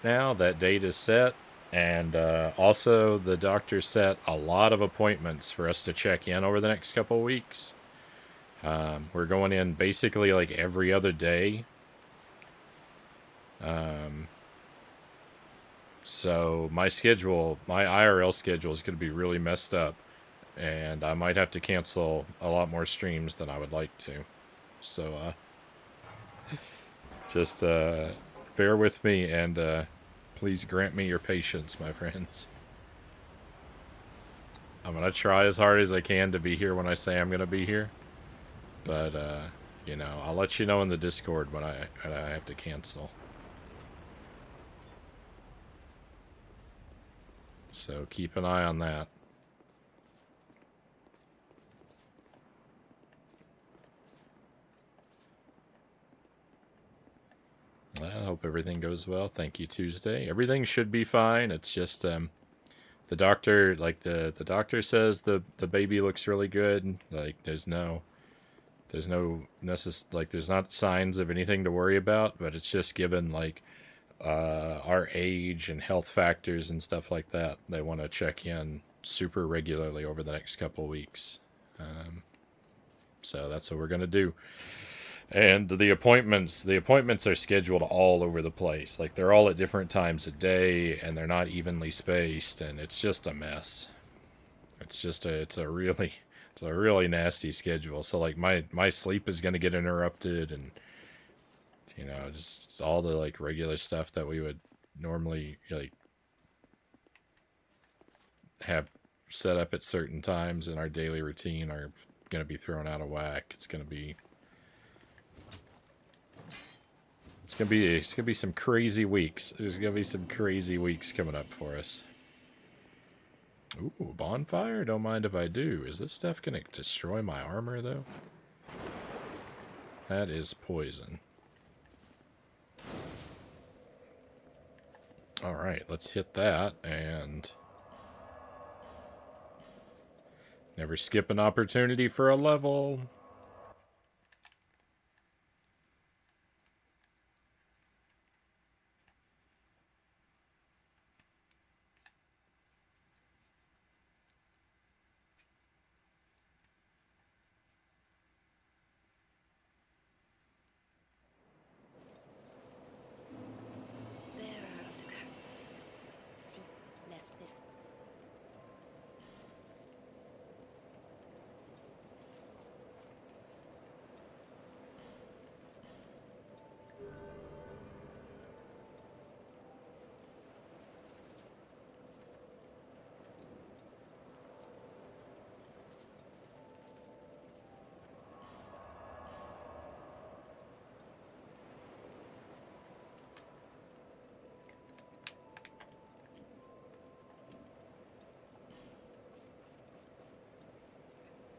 Now that date is set, and also the doctor set a lot of appointments for us to check in over the next couple of weeks. We're going in basically like every other day. So my IRL schedule is going to be really messed up, and I might have to cancel a lot more streams than I would like to. So just bear with me, and please grant me your patience, my friends. I'm going to try as hard as I can to be here when I say I'm going to be here. But, you know, I'll let you know in the Discord when I have to cancel. So keep an eye on that. I hope everything goes well. Thank you, Tuesday. Everything should be fine. It's just the doctor, like the doctor says the baby looks really good. Like there's not signs of anything to worry about, but it's just given like our age and health factors and stuff like that. They want to check in super regularly over the next couple weeks. So that's what we're gonna do. And the appointments are scheduled all over the place. Like they're all at different times of day, and they're not evenly spaced, and it's just a mess. It's a really nasty schedule. So like my sleep is gonna get interrupted, and you know, just all the like regular stuff that we would normally like have set up at certain times in our daily routine are gonna be thrown out of whack. It's gonna be some crazy weeks. There's gonna be some crazy weeks coming up for us. Ooh, bonfire? Don't mind if I do. Is this stuff gonna destroy my armor though? That is poison. Alright, let's hit that and never skip an opportunity for a level.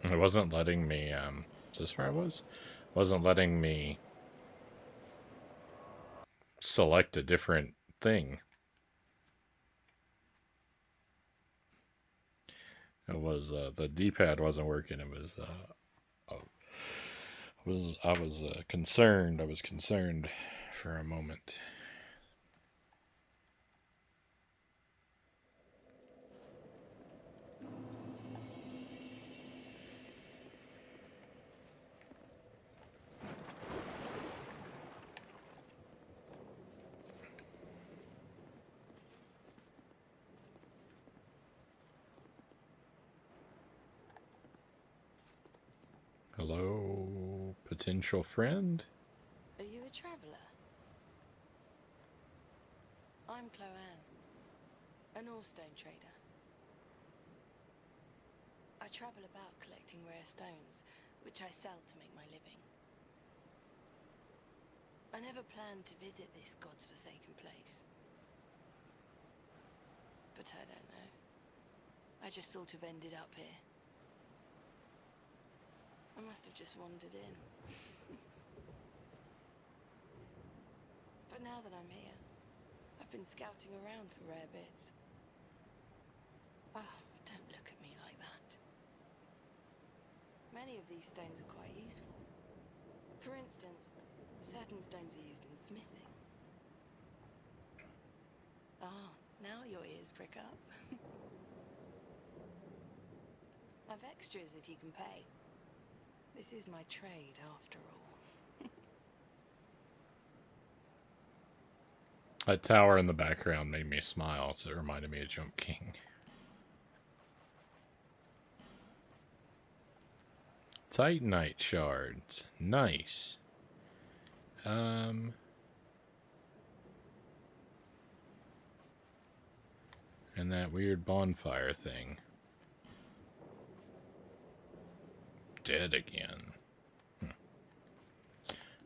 It wasn't letting me, is this where I was? Wasn't letting me select a different thing. It was the D-pad wasn't working. It was I was concerned. I was concerned for a moment. Hello, potential friend? Are you a traveller? I'm Chloanne, an ore-stone trader. I travel about collecting rare stones, which I sell to make my living. I never planned to visit this god's forsaken place. But I don't know. I just sort of ended up here. I must have just wandered in. But now that I'm here, I've been scouting around for rare bits. Oh, don't look at me like that. Many of these stones are quite useful. For instance, certain stones are used in smithing. Ah, now your ears prick up. I've extras if you can pay. This is my trade, after all. That tower in the background made me smile, so it reminded me of Jump King. Titanite shards. Nice. And that weird bonfire thing. Dead again.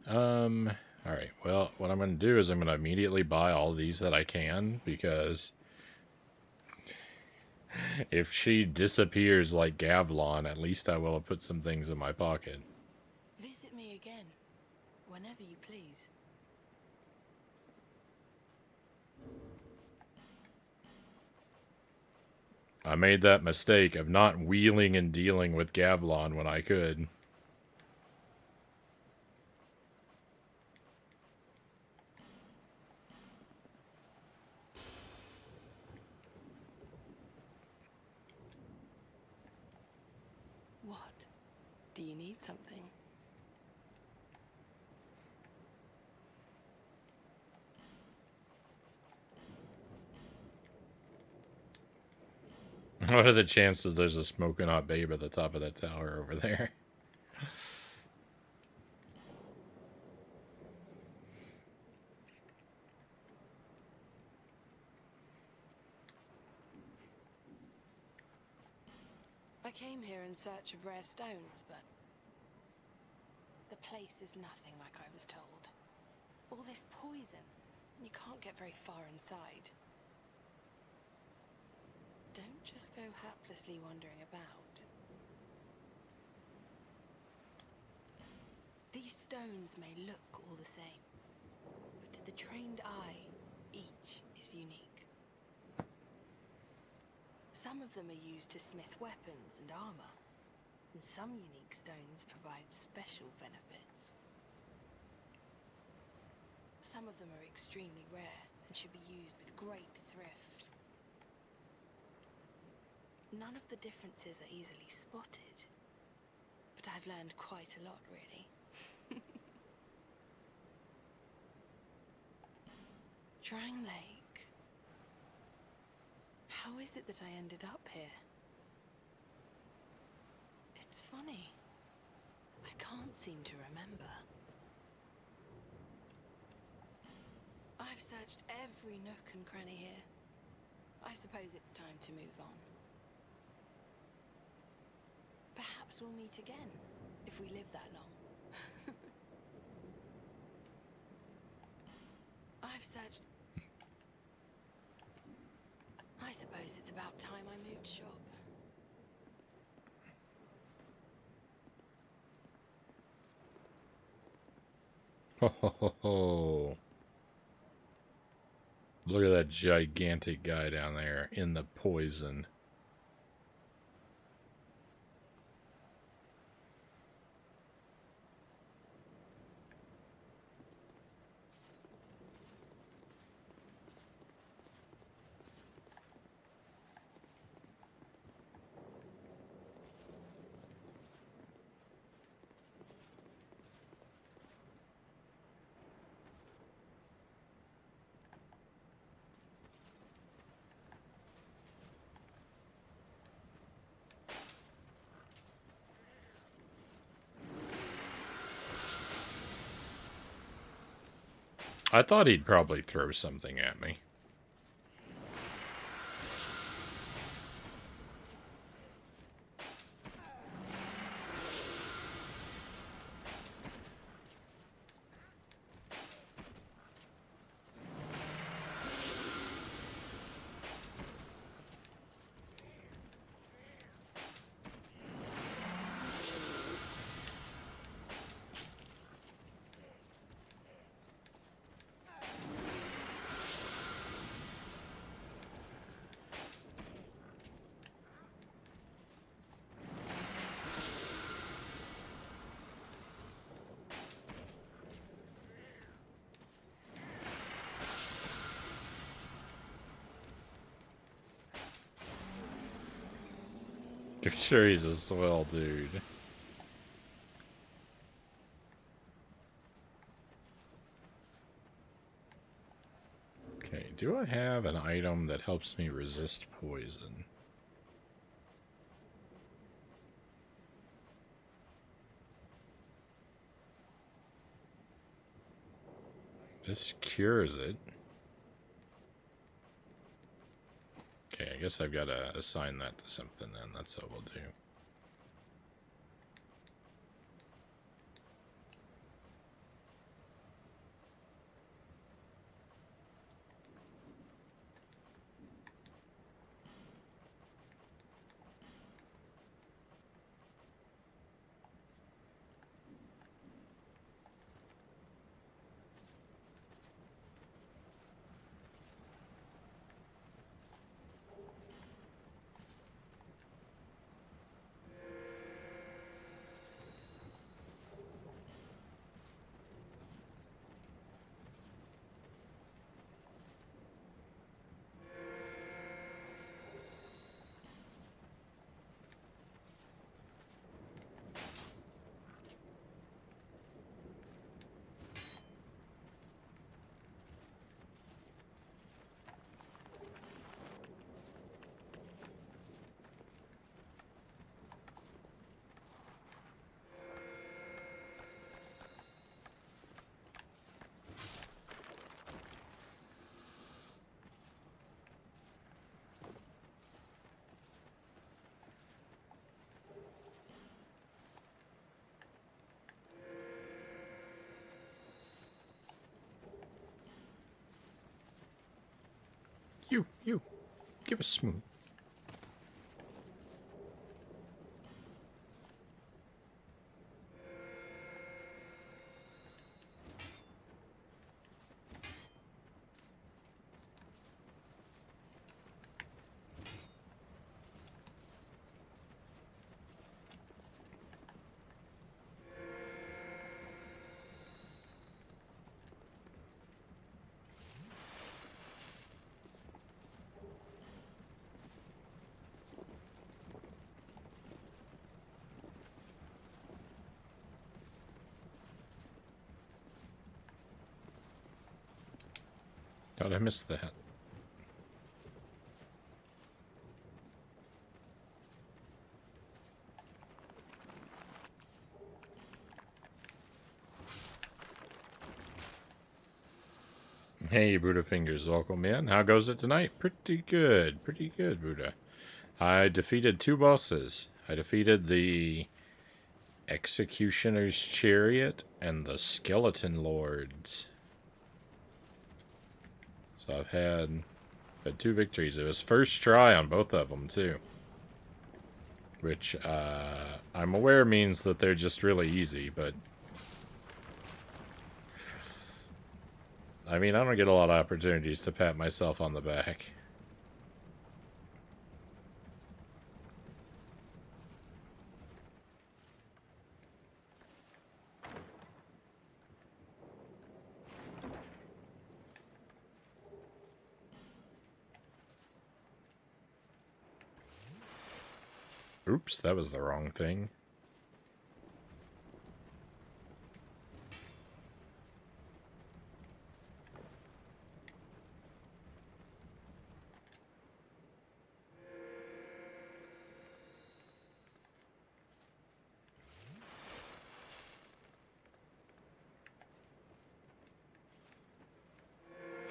Alright, well, what I'm going to do is I'm going to immediately buy all these that I can, because if she disappears like Gavlon, at least I will have put some things in my pocket. Visit me again, whenever you please. I made that mistake of not wheeling and dealing with Gavlon when I could. What? Do you need something? What are the chances there's a smoking hot babe at the top of that tower over there? I came here in search of rare stones, but the place is nothing like I was told. All this poison, you can't get very far inside. Don't just go haplessly wandering about. These stones may look all the same, but to the trained eye, each is unique. Some of them are used to smith weapons and armor, and some unique stones provide special benefits. Some of them are extremely rare and should be used with great thrift. None of the differences are easily spotted, but I've learned quite a lot, really. Drang Lake. How is it that I ended up here? It's funny. I can't seem to remember. I've searched every nook and cranny here. I suppose it's time to move on. Perhaps we'll meet again, if we live that long. I've searched... I suppose it's about time I moved shop. Ho ho ho ho. Look at that gigantic guy down there in the poison. I thought he'd probably throw something at me. I'm sure he's a swell dude. Okay, do I have an item that helps me resist poison? This cures it. Okay, I guess I've got to assign that to something then. That's what we'll do. You, give a smooth. God, I missed that. Hey, Buddha Fingers, welcome in. How goes it tonight? Pretty good, Buddha. I defeated 2 bosses. I defeated the Executioner's Chariot and the Skeleton Lords. So I've had 2 victories. It was first try on both of them, too. Which, I'm aware means that they're just really easy, but... I mean, I don't get a lot of opportunities to pat myself on the back. Oops, that was the wrong thing.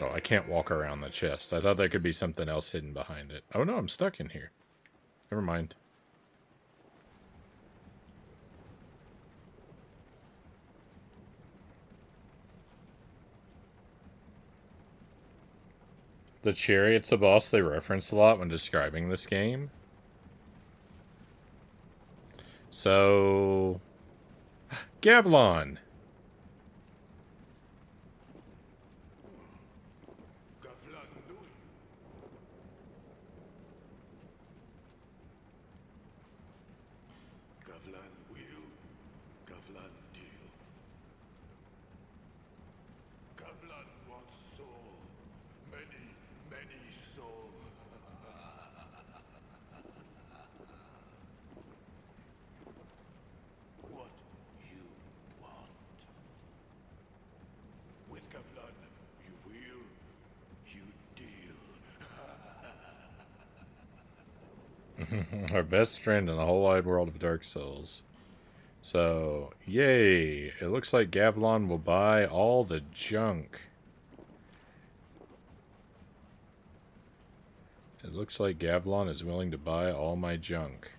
Oh, I can't walk around the chest. I thought there could be something else hidden behind it. Oh no, I'm stuck in here. Never mind. The chariot's a boss they reference a lot when describing this game. So... Gavlon! Gavlan knew you. Gavlan will, Gavlan deal. Gavlan wants soul. Many, many soul. What you want. With Gavlan, you will, you deal. Our best friend in the whole wide world of Dark Souls. So, yay! It looks like Gavlon will buy all the junk. It looks like Gavlon is willing to buy all my junk.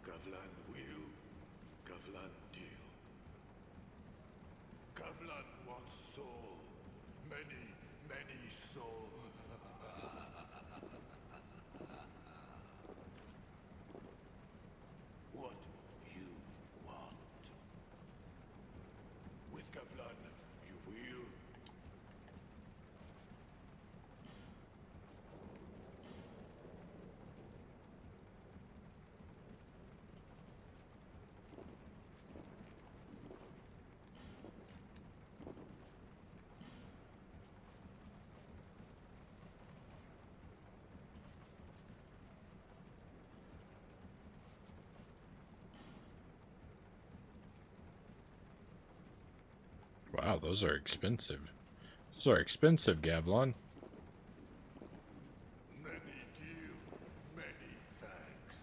Gavlan will, Gavlan deal. Gavlan wants soul. Many, many soul. What you want. With Gavlan, you will. Wow, those are expensive. Those are expensive, Gavlon. Many deal, many thanks.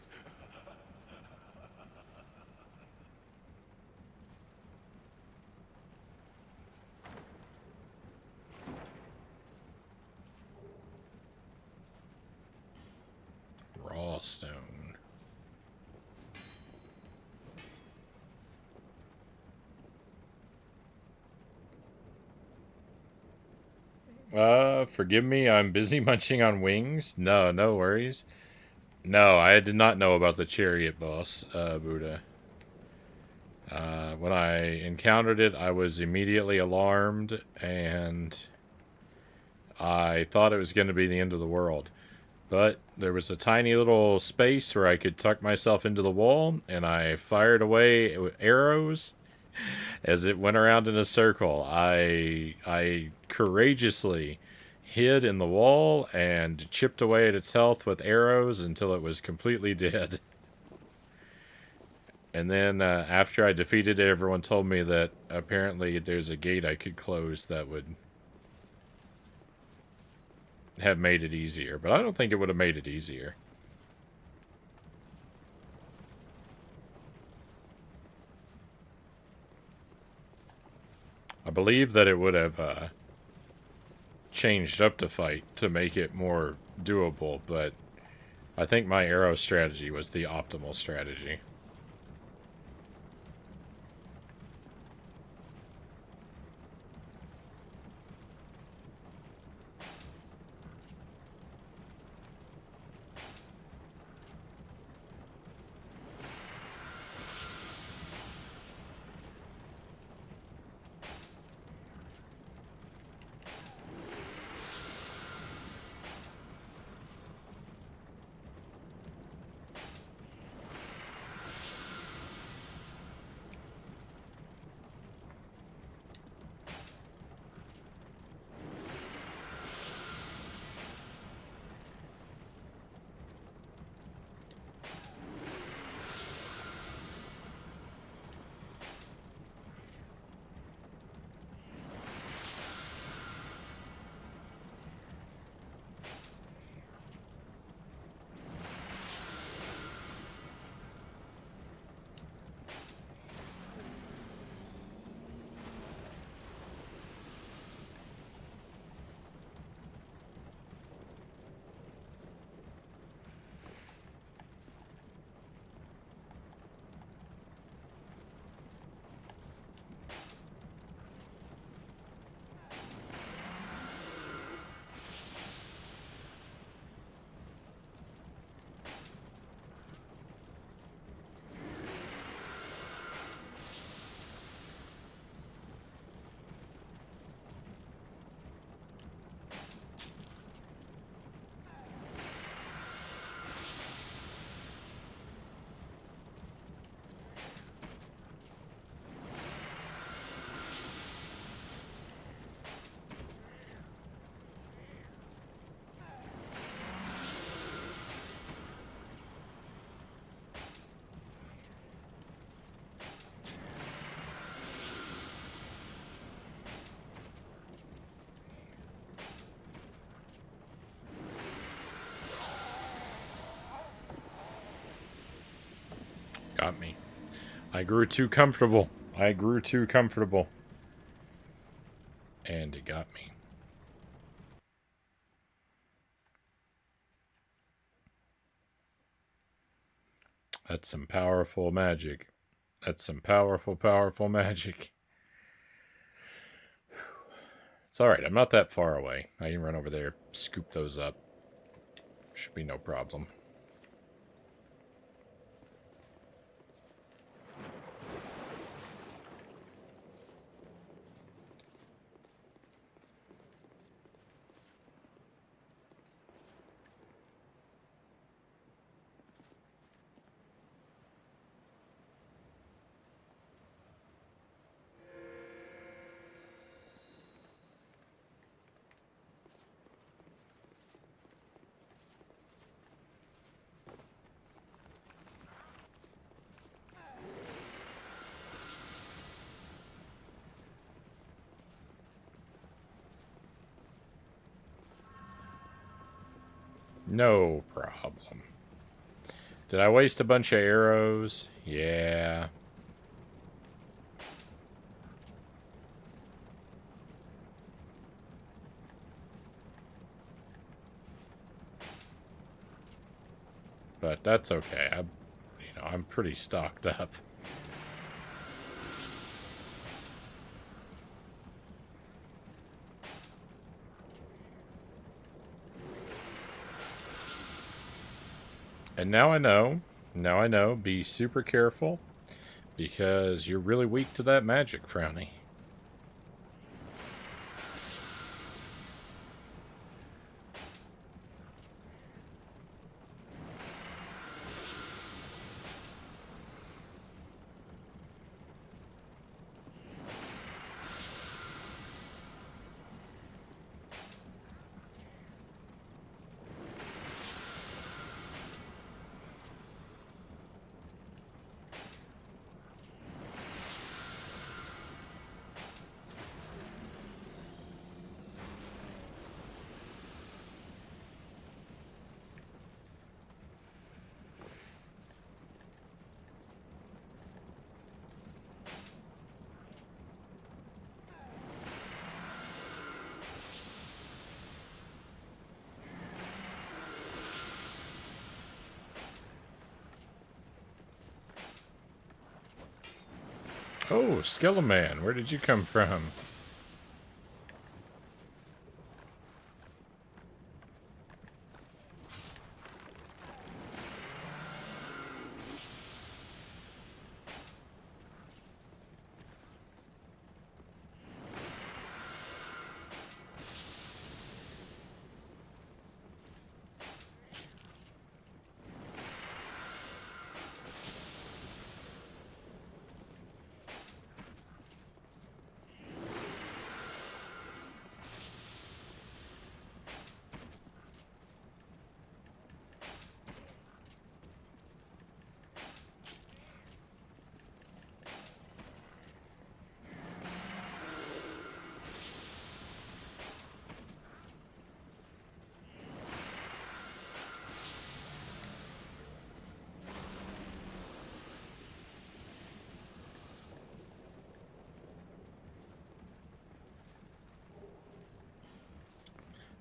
Forgive me, I'm busy munching on wings. No, no worries. No, I did not know about the chariot boss, Buddha. When I encountered it, I was immediately alarmed, and I thought it was going to be the end of the world. But there was a tiny little space where I could tuck myself into the wall, and I fired away with arrows as it went around in a circle. I courageously hid in the wall and chipped away at its health with arrows until it was completely dead. And then after I defeated it, everyone told me that apparently there's a gate I could close that would have made it easier. But I don't think it would have made it easier. I believe that it would have changed up the fight to make it more doable, but I think my arrow strategy was the optimal strategy. Got me. I grew too comfortable. I grew too comfortable. And it got me. That's some powerful magic. That's some powerful, powerful magic. It's alright, I'm not that far away. I can run over there, scoop those up. Should be no problem. No problem. Did I waste a bunch of arrows? Yeah. But that's okay. I'm pretty stocked up. And now I know. Now I know. Be super careful. Because you're really weak to that magic, Frownie. Oh, Skeleman, where did you come from?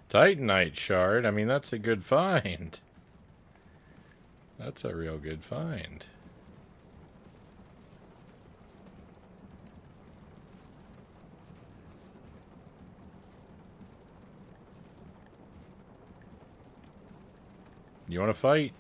Titanite shard. I mean, that's a good find. That's a real good find. You want to fight?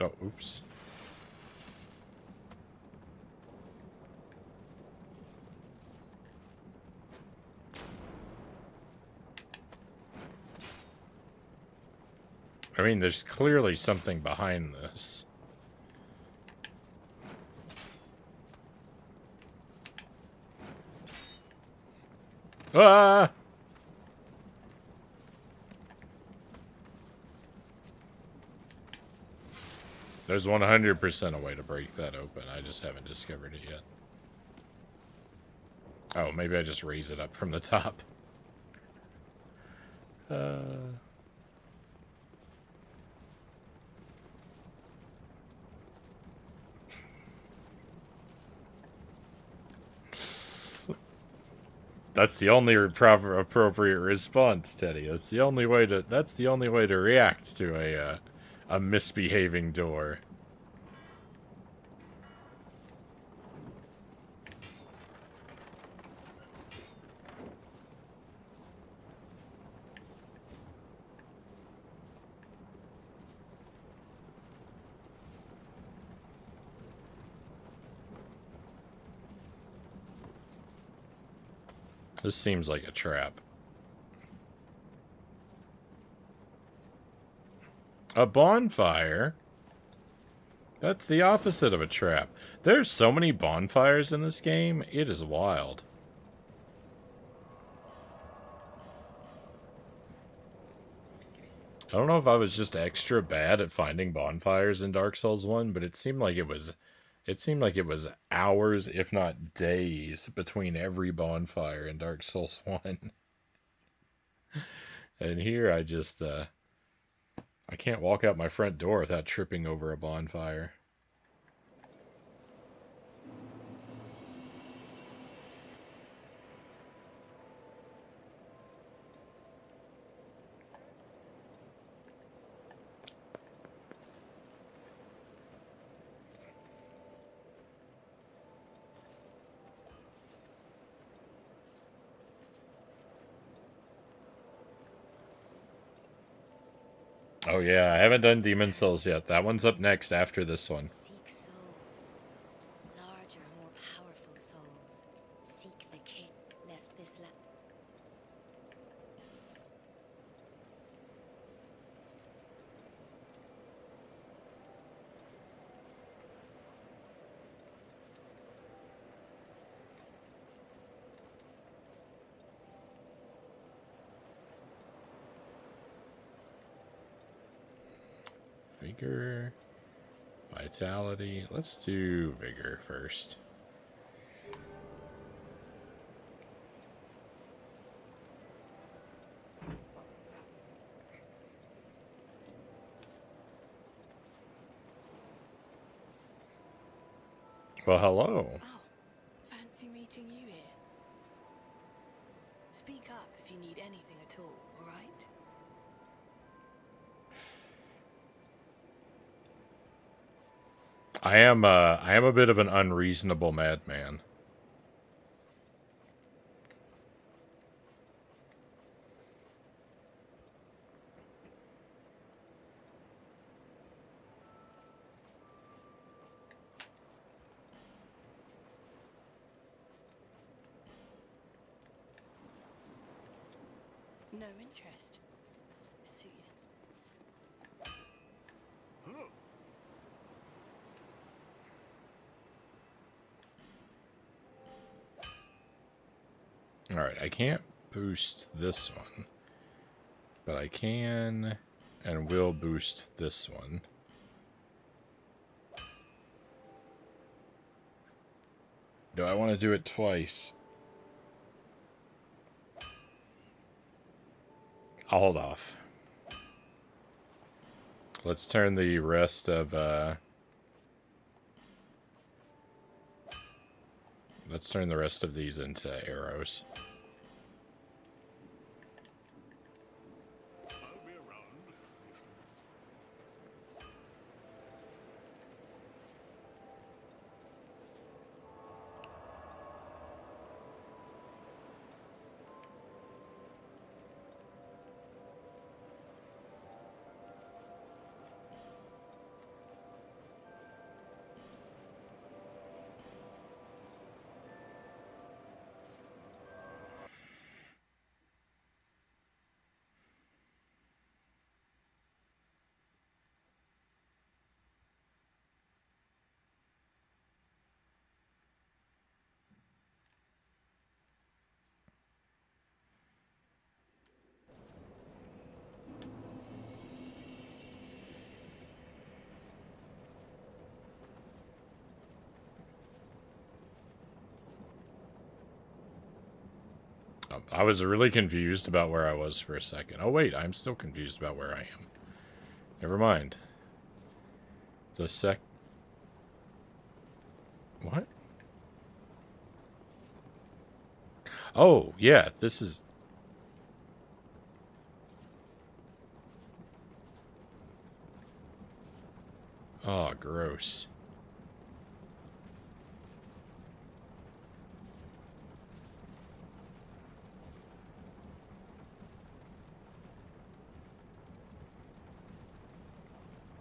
Oh, oops. I mean, there's clearly something behind this. Ah! There's 100% a way to break that open. I just haven't discovered it yet. Oh, maybe I just raise it up from the top. That's the only proper appropriate response, Teddy. That's the only way to react to a misbehaving door. This seems like a trap. A bonfire? That's the opposite of a trap. There's so many bonfires in this game, it is wild. I don't know if I was just extra bad at finding bonfires in Dark Souls 1, but it seemed like it was hours, if not days, between every bonfire in Dark Souls 1. And here I just, I can't walk out my front door without tripping over a bonfire. Oh yeah, I haven't done Demon Souls yet. That one's up next after this one. Seek souls. Larger, more powerful souls. Seek the king, lest this Vigor, Vitality. Let's do Vigor first. Well, hello. Oh, fancy meeting you here. Speak up if you need anything at all right? I am a bit of an unreasonable madman. No interest. Suit Alright, I can't boost this one. But I can and will boost this one. Do I want to do it twice? I'll hold off. Let's turn the rest of, let's turn the rest of these into arrows. I'll be around. I was really confused about where I was for a second. Oh wait, I'm still confused about where I am. Never mind. What? Oh, yeah, this is... Oh, gross.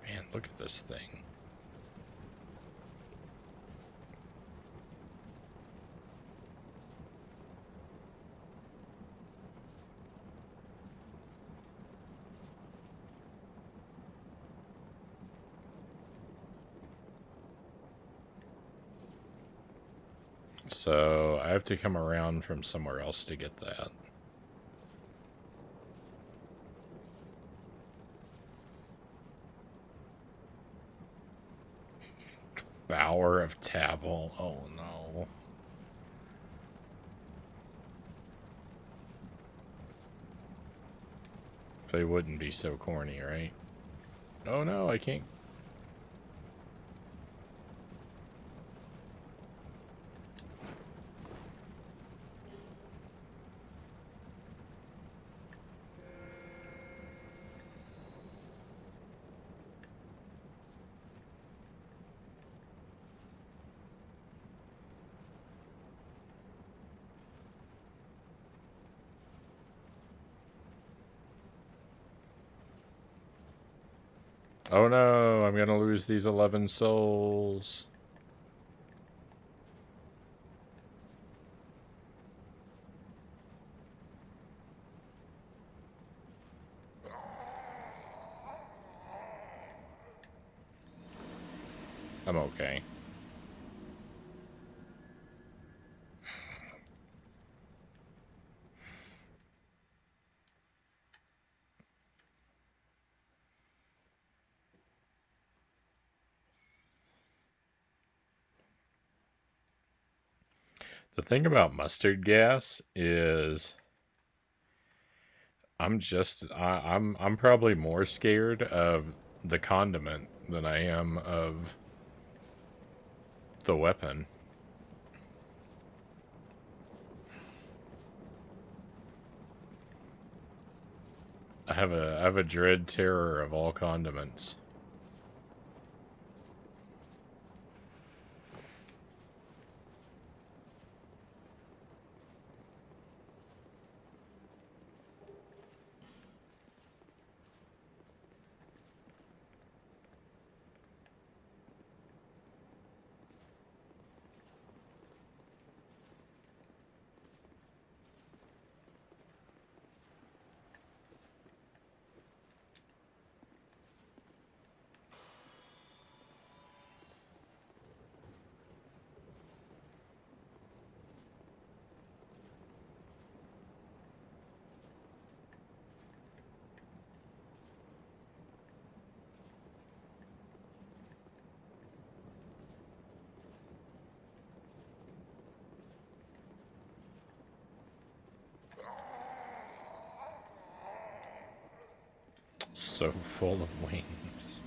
Man, look at this thing. So, I have to come around from somewhere else to get that. Bower of Tabble. Oh no. They wouldn't be so corny, right? Oh no, I can't. Oh no, I'm gonna lose these 11 souls. I'm okay. The thing about mustard gas is I'm probably more scared of the condiment than I am of the weapon. I have a dread terror of all condiments. So full of wings.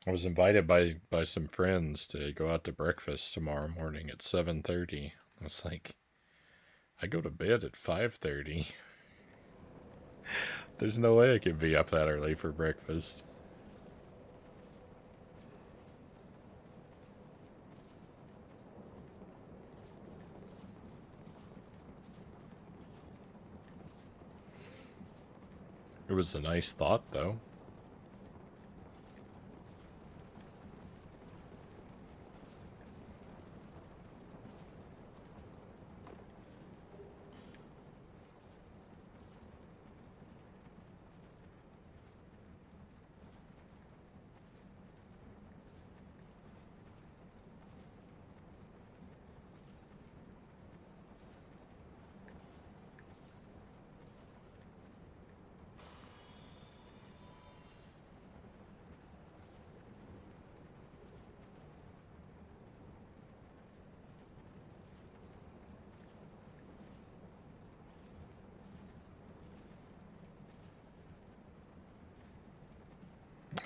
I was invited by some friends to go out to breakfast tomorrow morning at 7:30. I was like, I go to bed at 5:30. There's no way I could be up that early for breakfast. It was a nice thought, though.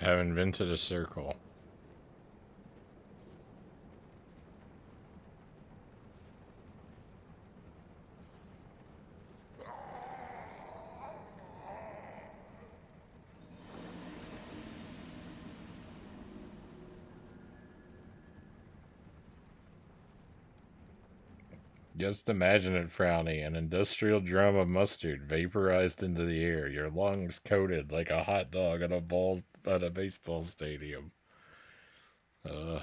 I've invented a circle. Just imagine it, Frownie. An industrial drum of mustard vaporized into the air, your lungs coated like a hot dog at a baseball stadium. How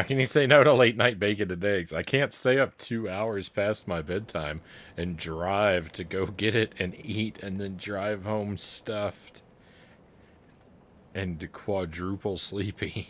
can you say no to late night bacon and eggs? I can't stay up 2 hours past my bedtime and drive to go get it and eat and then drive home stuffed and quadruple sleepy.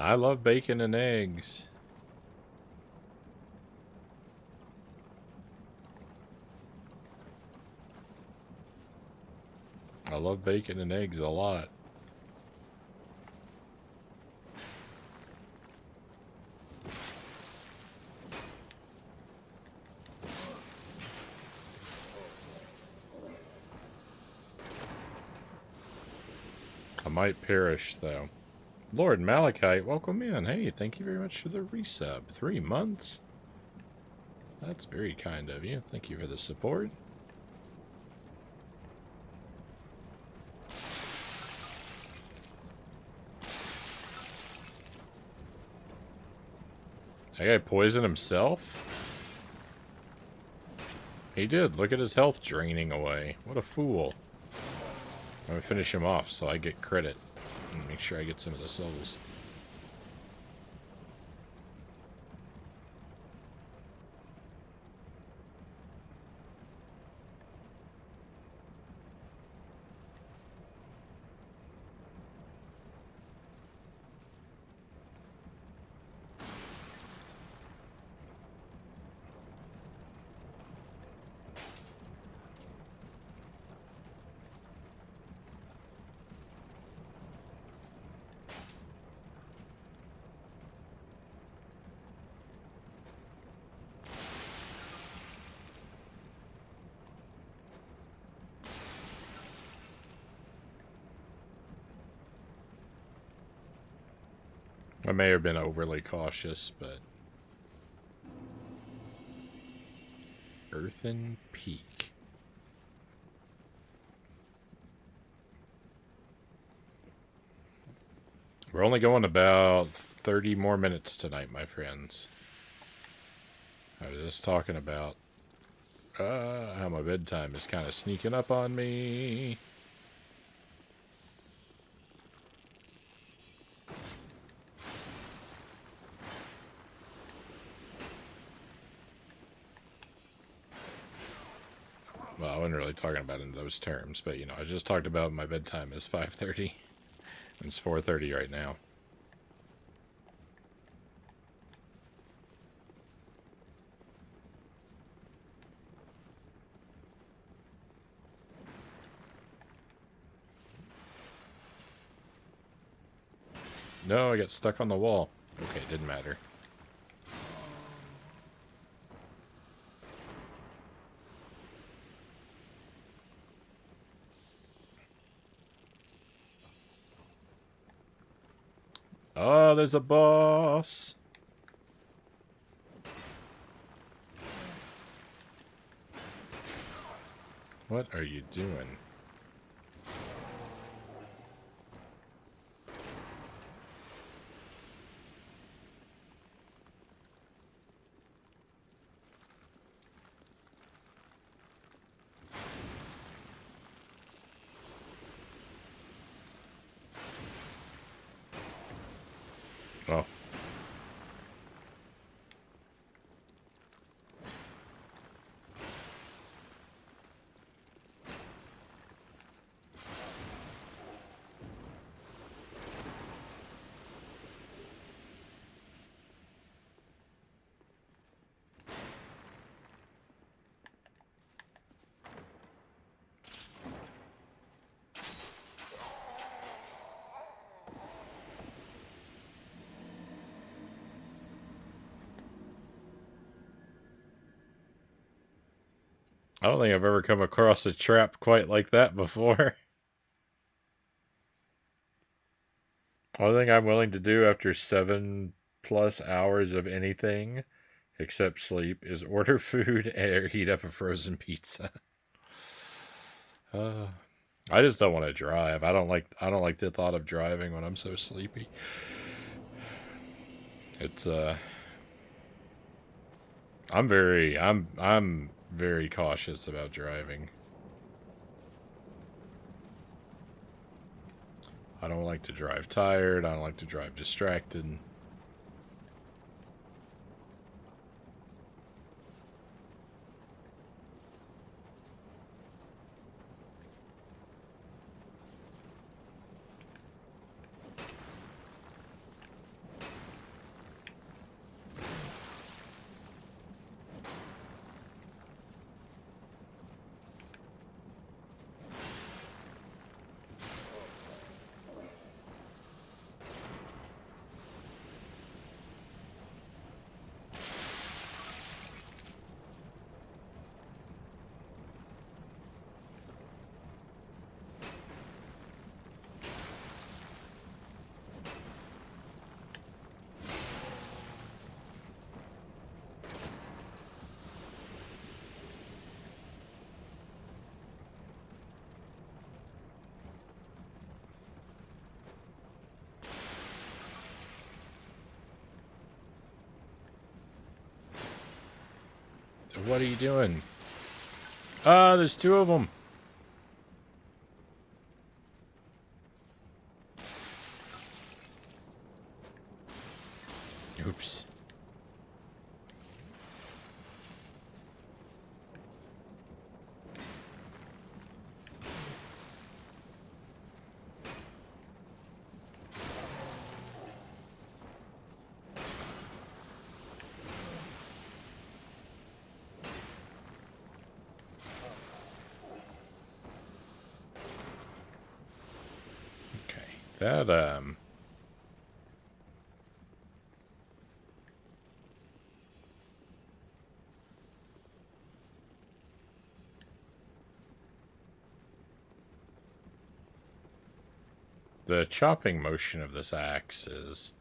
I love bacon and eggs. I love bacon and eggs a lot. I might perish, though. Lord Malachite, welcome in. Hey, thank you very much for the resub. 3 months? That's very kind of you. Thank you for the support. That guy poisoned himself? He did. Look at his health draining away. What a fool. I'm gonna finish him off so I get credit. And make sure I get some of the souls. I may have been overly cautious, but... Earthen Peak. We're only going about 30 more minutes tonight, my friends. I was just talking about how my bedtime is kind of sneaking up on me. Well, I wasn't really talking about it in those terms, but, you know, I just talked about my bedtime is 5:30. And it's 4:30 right now. No, I got stuck on the wall. Okay, it didn't matter. Oh, there's a boss! What are you doing? Oh. I don't think I've ever come across a trap quite like that before. Only thing I'm willing to do after 7+ hours of anything except sleep is order food or heat up a frozen pizza. I just don't want to drive. I don't like the thought of driving when I'm so sleepy. It's I'm very cautious about driving. I don't like to drive tired. I don't like to drive distracted. What are you doing? Ah, there's two of them. Oops. Okay. That, the chopping motion of this axe is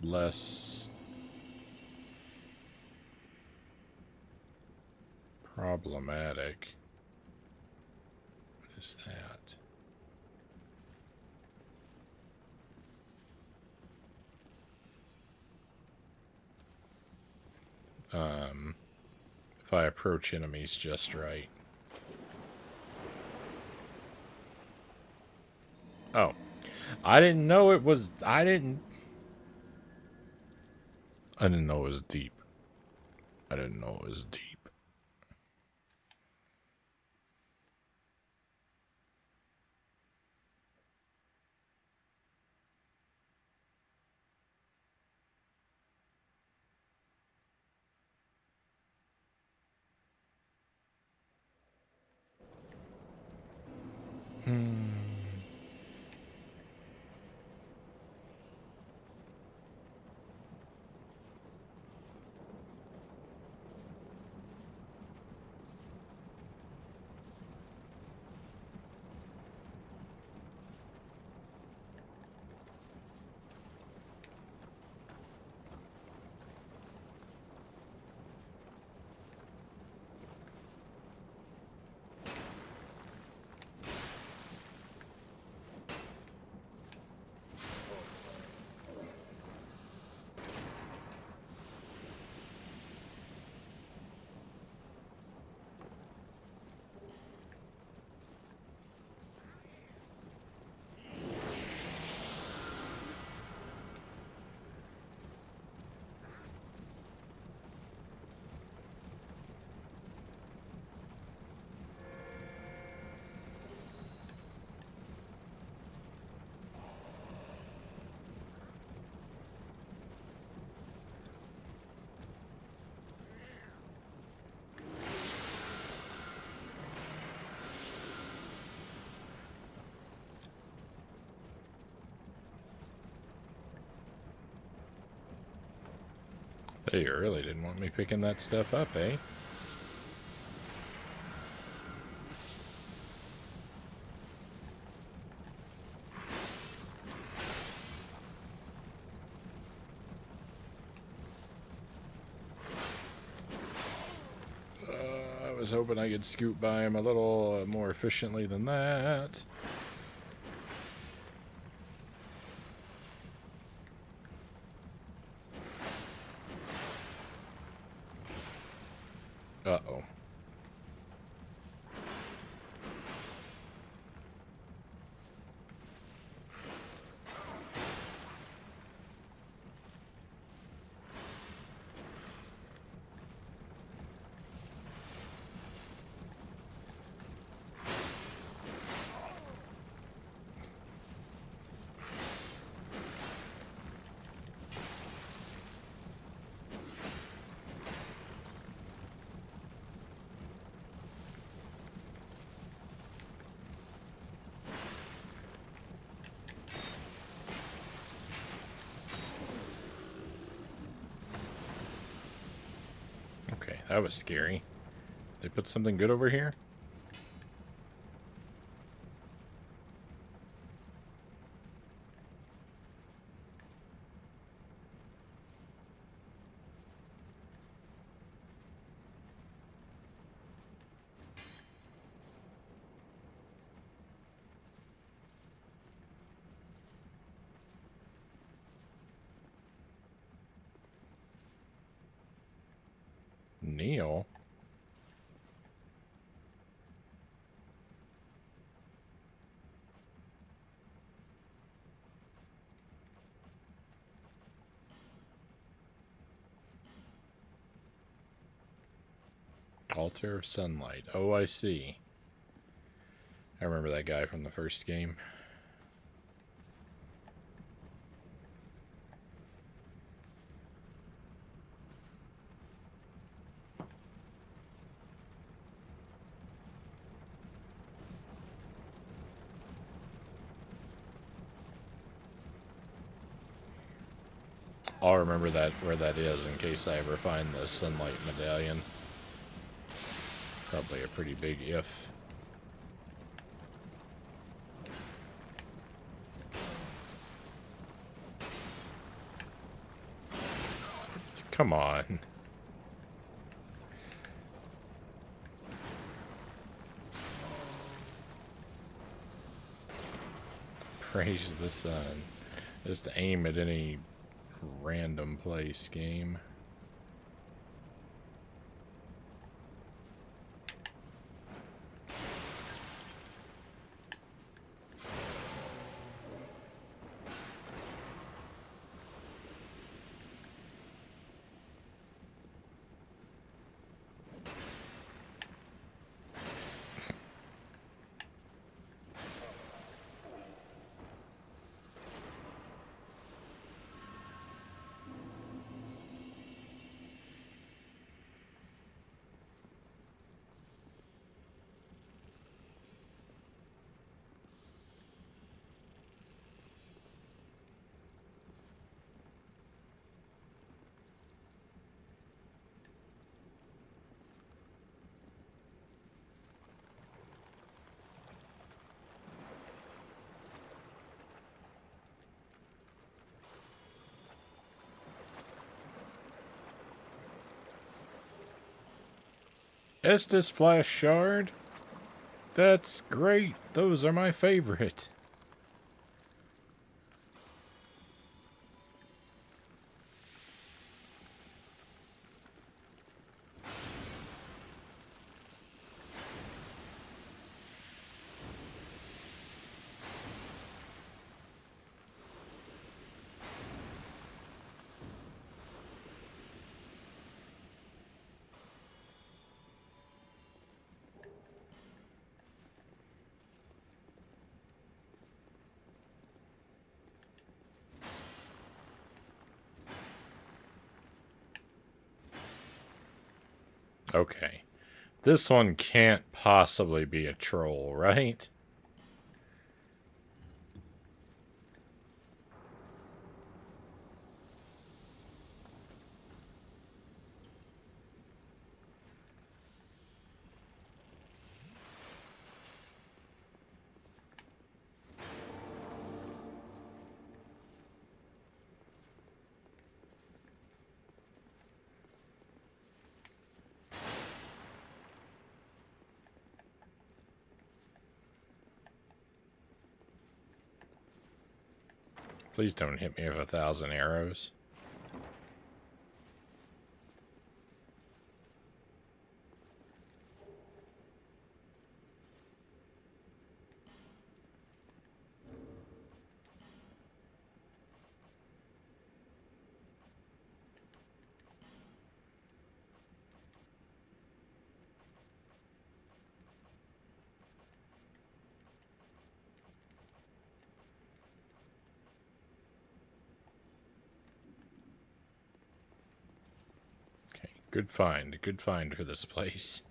less problematic. What is that? If I approach enemies just right. Oh. I didn't know it was... I didn't know it was deep. I didn't know it was deep. They really didn't want me picking that stuff up, eh? I was hoping I could scoot by him a little more efficiently than that. Uh-oh. Okay, that was scary. They put something good over here? Neil? Altar of Sunlight. Oh, I see. I remember that guy from the first game. I'll remember that where that is in case I ever find the Sunlight Medallion. Probably a pretty big if. Come on. Praise the sun. Just aim at any random place, game. Estus Flash Shard? That's great. Those are my favorite. Okay. This one can't possibly be a troll, right? Please don't hit me with 1,000 arrows. Okay, good find for this place.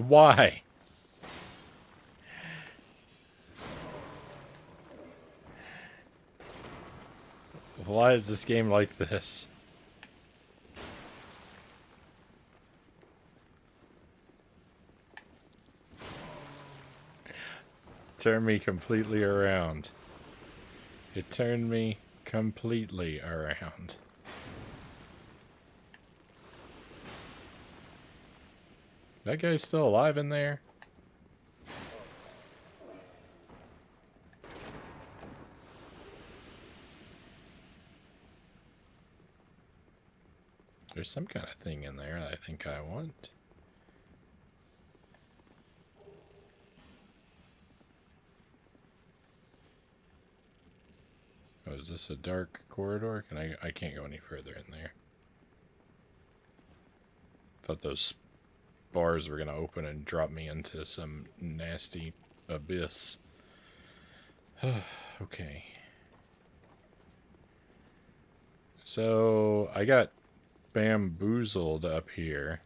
Why? Why is this game like this? Turn me completely around. It turned me completely around. That guy's still alive in there? There's some kind of thing in there that I think I want. Oh, is this a dark corridor? I can't go any further in there. Thought those bars were gonna open and drop me into some nasty abyss. Okay. So I got bamboozled up here.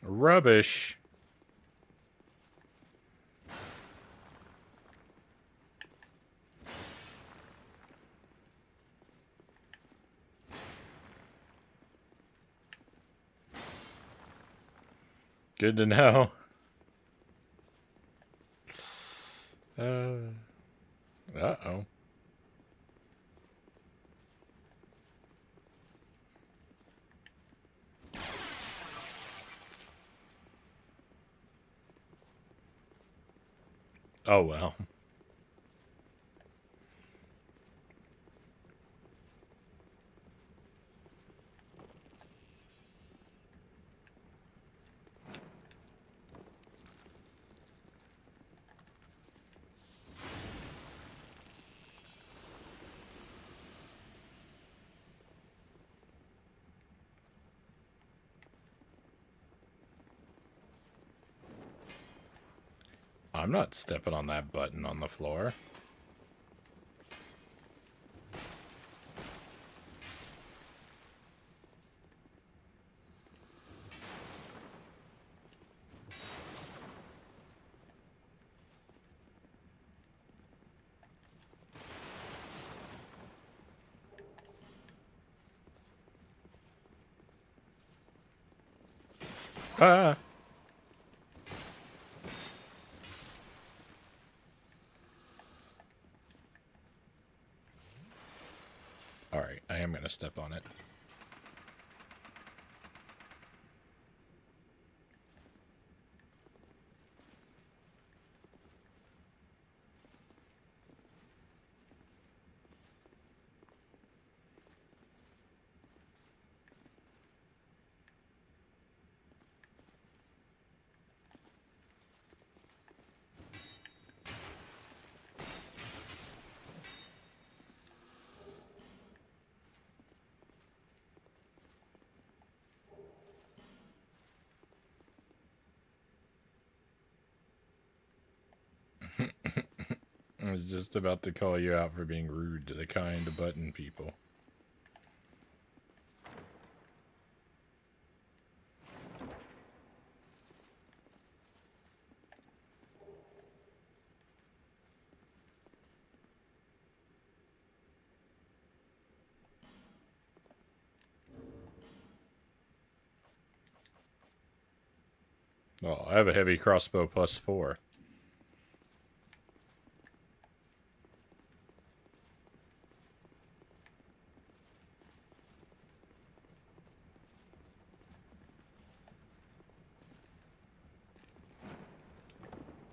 Rubbish. Good to know. Uh-oh. Oh, well. I'm not stepping on that button on the floor. Ah! Alright, I am gonna step on it. I was just about to call you out for being rude to the kind button people. Well, I have a heavy crossbow +4.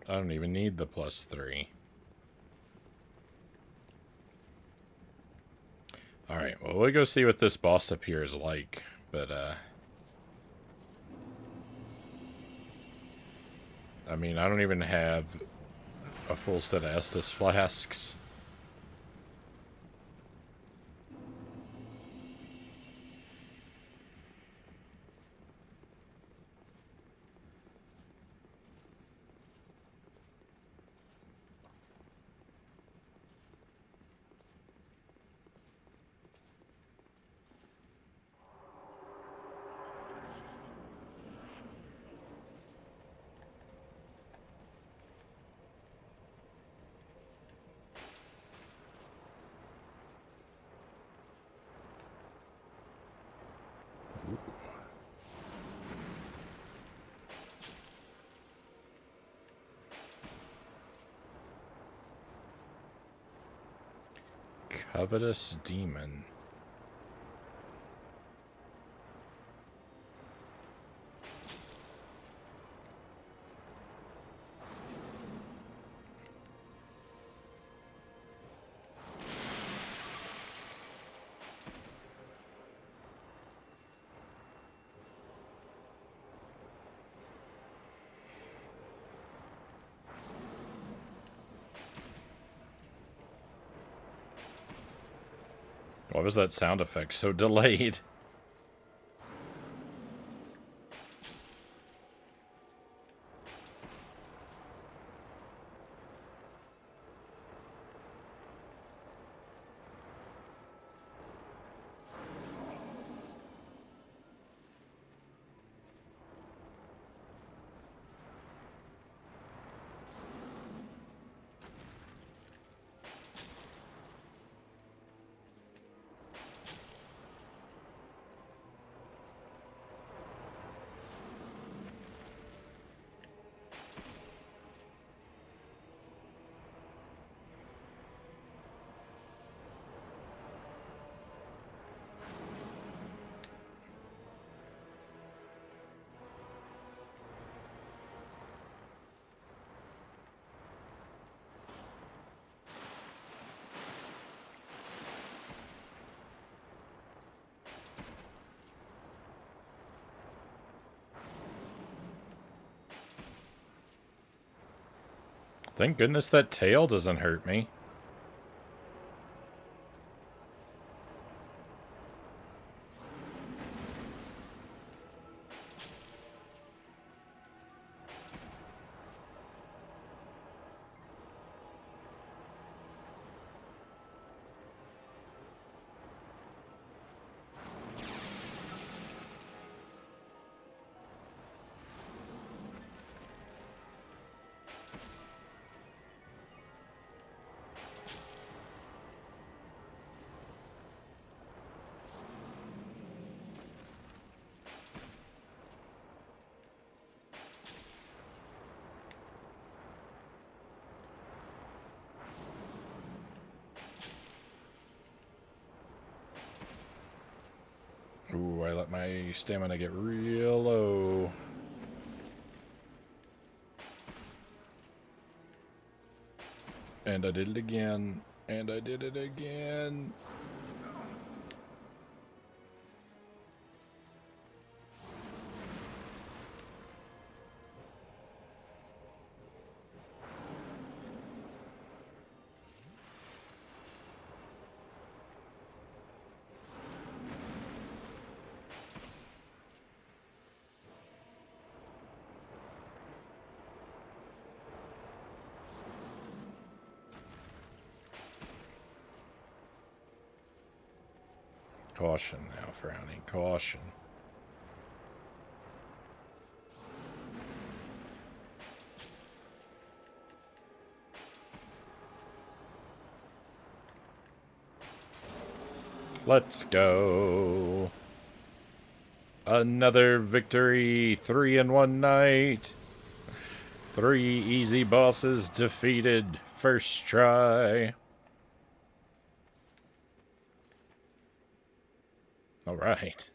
I don't even need the +3. Alright, well, we'll go see what this boss up here is like. But, I mean, I don't even have a full set of Estus flasks. Covetous Demon. Why was that sound effect so delayed? Thank goodness that tail doesn't hurt me. Ooh, I let my stamina get real low. And I did it again. And I did it again. Caution now, Frownie. Caution. Let's go. Another victory. 3 in one night. 3 easy bosses defeated. First try. Alright.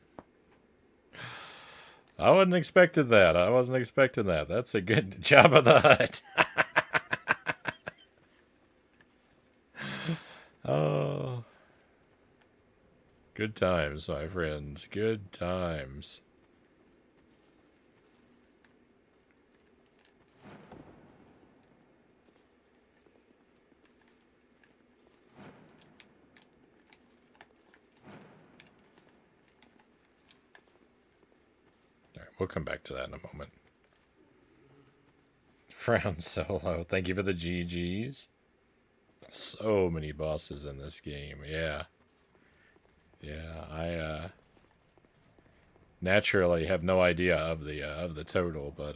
I wasn't expecting that. I wasn't expecting that. That's a good job of the Hutt. Oh. Good times, my friends. Good times. Alright, we'll come back to that in a moment. Frown Solo, thank you for the GGs. So many bosses in this game, yeah. Yeah, I naturally have no idea of the total, but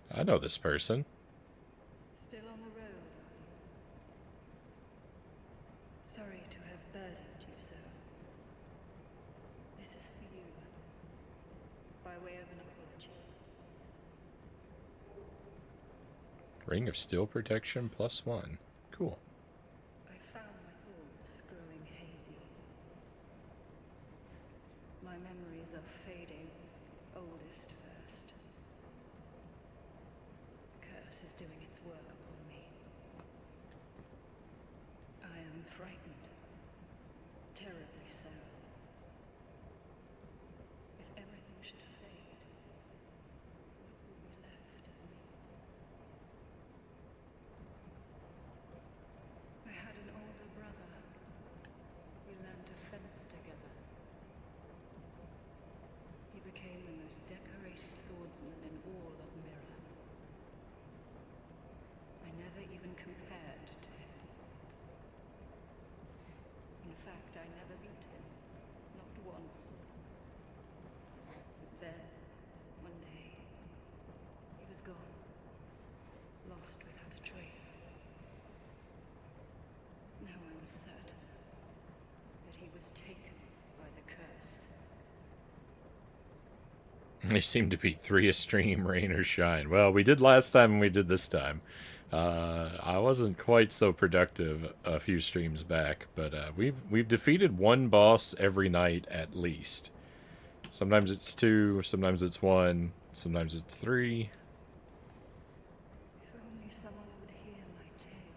I know this person. Still on the road, are you? Sorry to have burdened you so. This is for you, by way of an apology. Ring of Steel Protection +1. Cool. I found my thoughts growing hazy. My memories are fading, oldest first. The curse is doing its work upon me. I am frightened. Terribly so. If everything should fade, what will be left of me? I had an older brother. We learned to fence together. He became the most decorated swordsman in all of Mirror. I never even compared to him. In fact, I never beat him. Not once. But then, one day, he was gone. Lost without a trace. Now I'm certain that he was taken by the curse. They seem to be 3 a stream, rain or shine. Well, we did last time and we did this time. I wasn't quite so productive a few streams back, but we've defeated 1 boss every night at least. Sometimes it's 2, sometimes it's 1, sometimes it's 3. If only someone would hear my tale.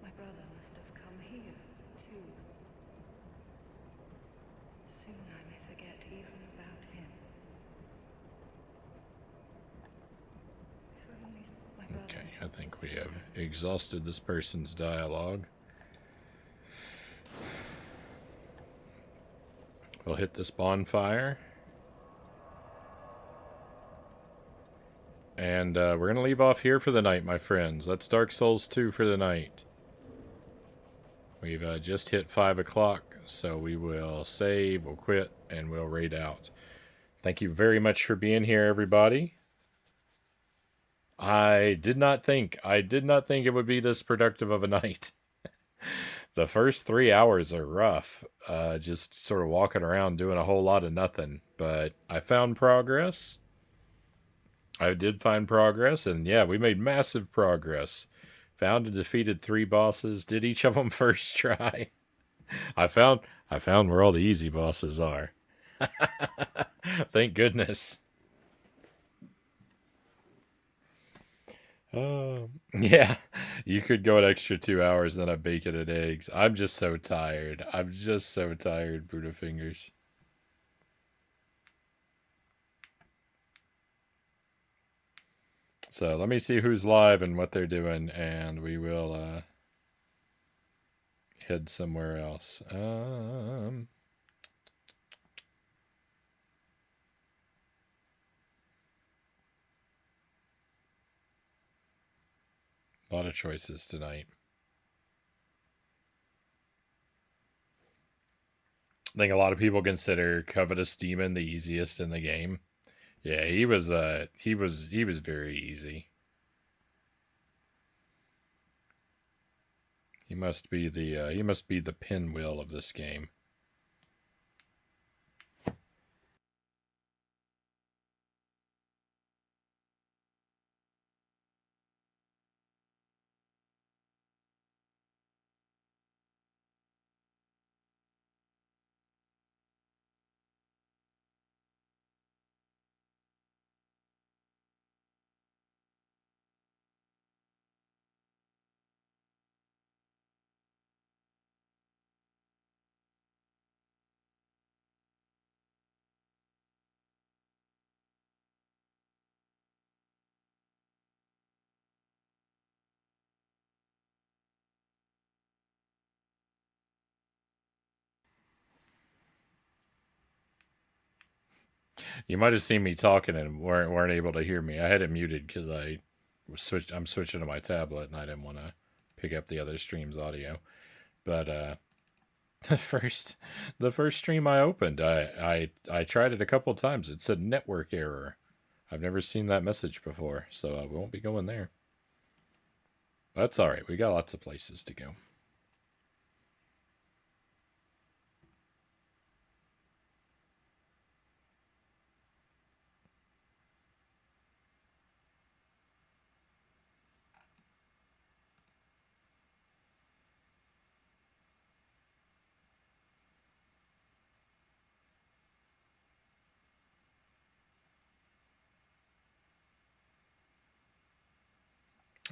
My brother must have come here, too. Soon I may forget even about him. If only my brother... Okay, I think we have exhausted this person's dialogue. We'll hit this bonfire. And we're going to leave off here for the night, my friends. That's Dark Souls 2 for the night. We've just hit 5 o'clock, so we will save, we'll quit, and we'll raid out. Thank you very much for being here, everybody. I did not think it would be this productive of a night. The first 3 hours are rough, just sort of walking around doing a whole lot of nothing. But I found progress. I did find progress, and yeah, we made massive progress. Found and defeated 3 bosses. Did each of them first try. I found where all the easy bosses are. Thank goodness. Yeah, you could go an extra 2 hours, then I bacon and eggs. I'm just so tired. I'm just so tired, Buddha fingers. So let me see who's live and what they're doing, and we will head somewhere else. A lot of choices tonight. I think a lot of people consider Covetous Demon the easiest in the game. Yeah, he was very easy. He must be the pinwheel of this game. You might have seen me talking and weren't able to hear me. I had it muted because I'm switching to my tablet and I didn't want to pick up the other stream's audio. But the first stream I opened, I tried it a couple times. It said network error. I've never seen that message before, so I won't be going there. That's all right. We got lots of places to go.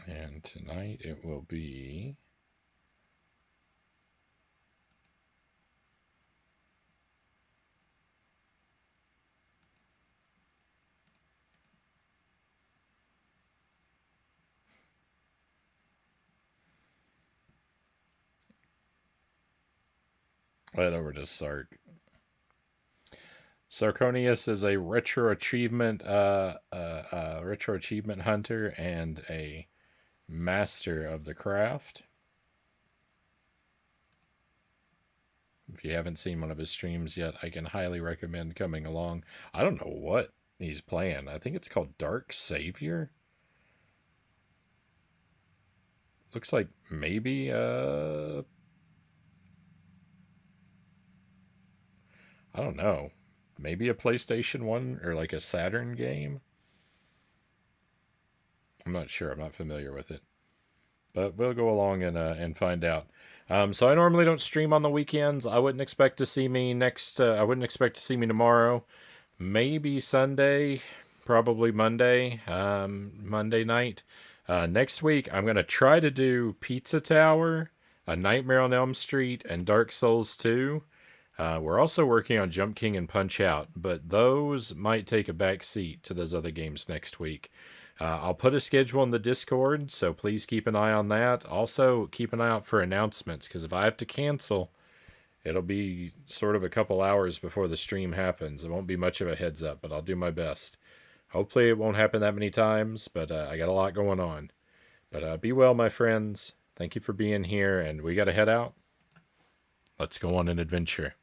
And tonight it will be right over to Sark. Sarconius is a retro achievement hunter and a master of the craft. If you haven't seen one of his streams yet, I can highly recommend coming along. I don't know what he's playing. I think it's called Dark Savior. Looks like maybe I don't know. Maybe a PlayStation 1 or like a Saturn game. I'm not sure. I'm not familiar with it. But we'll go along and find out. So I normally don't stream on the weekends. I wouldn't expect to see me I wouldn't expect to see me tomorrow. Maybe Sunday. Probably Monday. Monday night. Next week, I'm going to try to do Pizza Tower, A Nightmare on Elm Street, and Dark Souls 2. We're also working on Jump King and Punch Out, but those might take a back seat to those other games next week. I'll put a schedule in the Discord, so please keep an eye on that. Also, keep an eye out for announcements, because if I have to cancel, it'll be sort of a couple hours before the stream happens. It won't be much of a heads up, but I'll do my best. Hopefully it won't happen that many times, but I got a lot going on. But be well, my friends. Thank you for being here, and we got to head out. Let's go on an adventure.